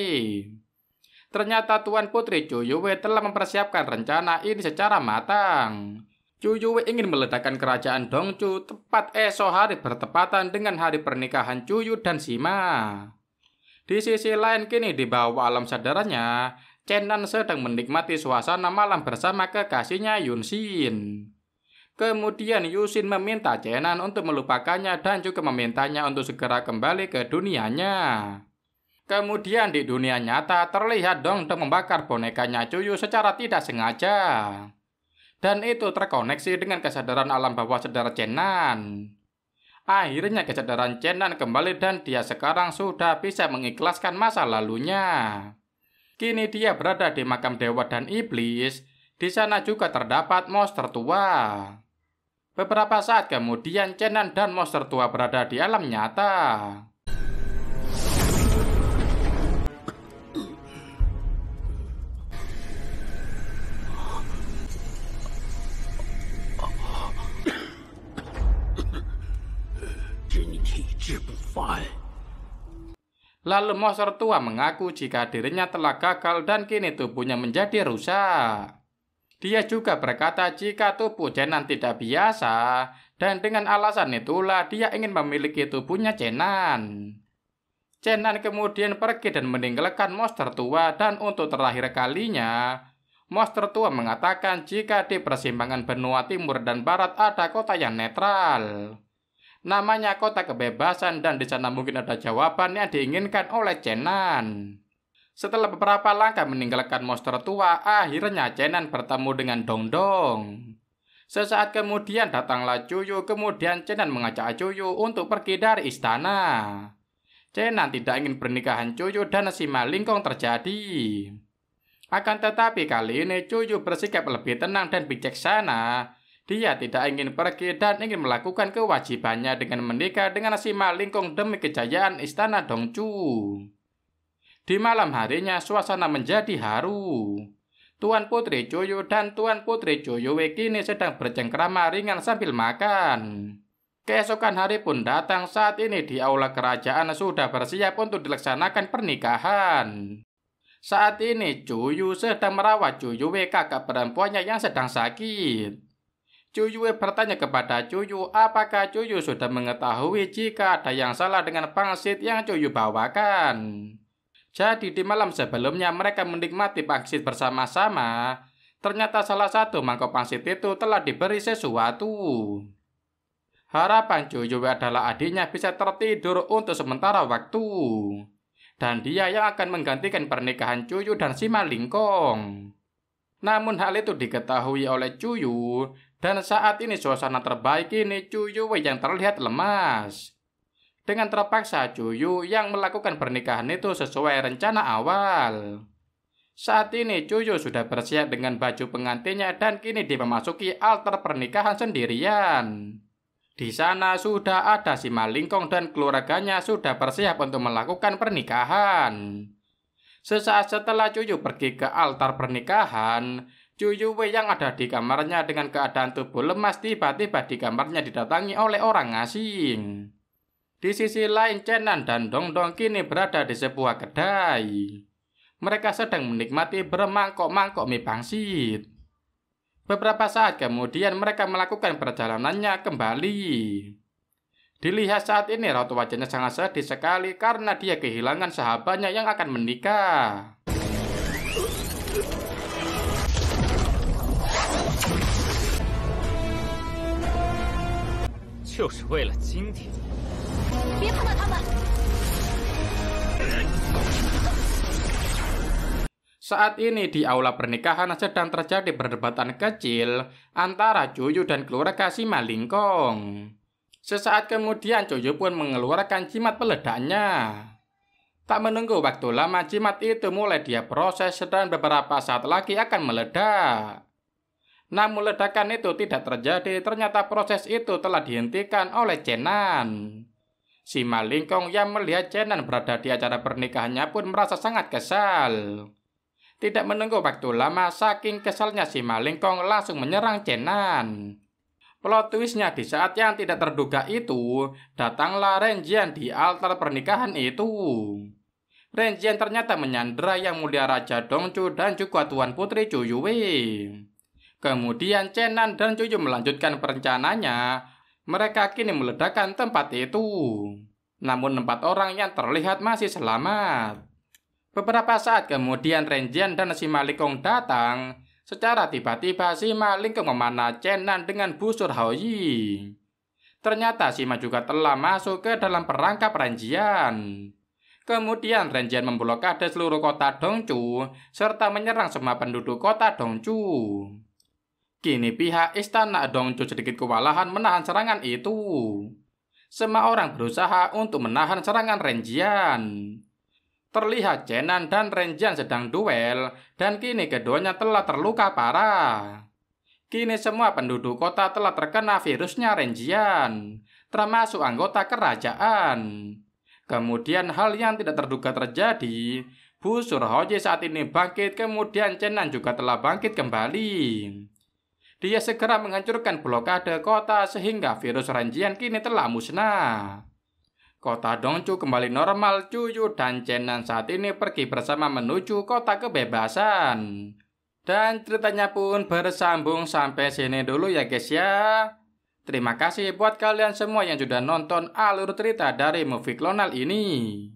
Ternyata Tuan Putri Chuyue telah mempersiapkan rencana ini secara matang. Chuyue ingin meledakkan kerajaan Dongchu tepat esok hari bertepatan dengan hari pernikahan Chuyu dan Sima. Di sisi lain kini di bawah alam sadarnya, Chenan sedang menikmati suasana malam bersama kekasihnya Yunxin. Kemudian Yunxin meminta Chenan untuk melupakannya dan juga memintanya untuk segera kembali ke dunianya. Kemudian di dunia nyata terlihat Dongdong membakar bonekanya Chuyu secara tidak sengaja. Dan itu terkoneksi dengan kesadaran alam bawah sadar Chenan. Akhirnya kesadaran Chenan kembali dan dia sekarang sudah bisa mengikhlaskan masa lalunya. Kini dia berada di makam dewa dan iblis. Di sana juga terdapat monster tua. Beberapa saat kemudian Chenan dan monster tua berada di alam nyata. Lalu monster tua mengaku jika dirinya telah gagal dan kini tubuhnya menjadi rusak. Dia juga berkata jika tubuh Chenan tidak biasa dan dengan alasan itulah dia ingin memiliki tubuhnya Chenan. Chenan kemudian pergi dan meninggalkan monster tua dan untuk terakhir kalinya, monster tua mengatakan jika di persimpangan benua timur dan barat ada kota yang netral. Namanya kota kebebasan dan di sana mungkin ada jawaban yang diinginkan oleh Chenan. Setelah beberapa langkah meninggalkan monster tua, akhirnya Chenan bertemu dengan Dongdong. Sesaat kemudian datanglah Chuyu, kemudian Chenan mengajak Chuyu untuk pergi dari istana. Chenan tidak ingin pernikahan Chuyu dan Sima Lingkong terjadi. Akan tetapi kali ini Chuyu bersikap lebih tenang dan bijaksana. Dia tidak ingin pergi dan ingin melakukan kewajibannya dengan menikah dengan Sima Lingkong demi kejayaan istana Dongchu. Di malam harinya suasana menjadi haru. Tuan Putri Chuyu dan Tuan Putri Chuyue kini sedang bercengkrama ringan sambil makan. Keesokan hari pun datang. Saat ini di aula kerajaan sudah bersiap untuk dilaksanakan pernikahan. Saat ini Chuyu sedang merawat Chuyue, kakak perempuannya yang sedang sakit. Chuyue bertanya kepada Chuyu apakah Chuyu sudah mengetahui jika ada yang salah dengan pangsit yang Chuyu bawakan. Jadi di malam sebelumnya mereka menikmati pangsit bersama-sama. Ternyata salah satu mangkok pangsit itu telah diberi sesuatu. Harapan Chuyue adalah adiknya bisa tertidur untuk sementara waktu. Dan dia yang akan menggantikan pernikahan Chuyu dan Sima Lingkong. Namun hal itu diketahui oleh Chuyu. Dan saat ini suasana terbaik ini Chuyue yang terlihat lemas. Dengan terpaksa Chuyu yang melakukan pernikahan itu sesuai rencana awal. Saat ini Chuyu sudah bersiap dengan baju pengantinnya dan kini dia memasuki altar pernikahan sendirian. Di sana sudah ada Sima Lingkong dan keluarganya sudah bersiap untuk melakukan pernikahan. Sesaat setelah Chuyu pergi ke altar pernikahan, Chuyue yang ada di kamarnya dengan keadaan tubuh lemas tiba-tiba di kamarnya didatangi oleh orang asing. Di sisi lain Chenan dan Dongdong kini berada di sebuah kedai. Mereka sedang menikmati bermangkok-mangkok mie pangsit. Beberapa saat kemudian mereka melakukan perjalanannya kembali. Dilihat saat ini raut wajahnya sangat sedih sekali karena dia kehilangan sahabatnya yang akan menikah. 就是为了今天。别碰到他们！ Saat ini di aula pernikahan sedang terjadi perdebatan kecil antara Cuyu dan keluarga si Malingkong. Sesaat kemudian Cuyu pun mengeluarkan jimat peledaknya. Tak menunggu waktu lama jimat itu mulai dia proses dan beberapa saat lagi akan meledak. Namun ledakan itu tidak terjadi, ternyata proses itu telah dihentikan oleh Chenan. Si Malingkong yang melihat Chenan berada di acara pernikahannya pun merasa sangat kesal. Tidak menunggu waktu lama, saking kesalnya si Malingkong langsung menyerang Chenan. Plot twistnya di saat yang tidak terduga itu, datanglah Renjian di altar pernikahan itu. Renjian ternyata menyandera Yang Mulia Raja Dongchu dan juga Tuan Putri Cuyue. Kemudian Chenan dan Cuyu melanjutkan perencanaannya. Mereka kini meledakkan tempat itu. Namun 4 orang yang terlihat masih selamat. Beberapa saat kemudian Renjian dan si Malingkong datang. Secara tiba-tiba si Malingkong memanah Chenan dengan busur Haoyi. Ternyata Sima juga telah masuk ke dalam perangkap Renjian. Kemudian Renjian memblokade seluruh kota Dongchu serta menyerang semua penduduk kota Dongchu. Kini pihak istana Dongchu sedikit kewalahan menahan serangan itu. Semua orang berusaha untuk menahan serangan Renjian. Terlihat Chenan dan Renjian sedang duel, dan kini keduanya telah terluka parah. Kini semua penduduk kota telah terkena virusnya Renjian, termasuk anggota kerajaan. Kemudian hal yang tidak terduga terjadi, busur Haoyi saat ini bangkit, kemudian Chenan juga telah bangkit kembali. Dia segera menghancurkan blokade kota sehingga virus Renjian kini telah musnah. Kota Dongchu kembali normal. Cuyu dan Chenan saat ini pergi bersama menuju kota kebebasan. Dan ceritanya pun bersambung sampai sini dulu ya guys ya. Terima kasih buat kalian semua yang sudah nonton alur cerita dari Movie Clonal ini.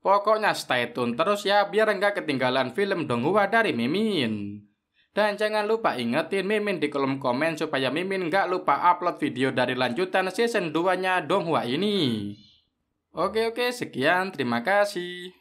Pokoknya stay tune terus ya biar nggak ketinggalan film Donghua dari Mimin. Dan jangan lupa ingetin Mimin di kolom komen supaya Mimin nggak lupa upload video dari lanjutan season 2-nya Donghua ini. Oke, sekian. Terima kasih.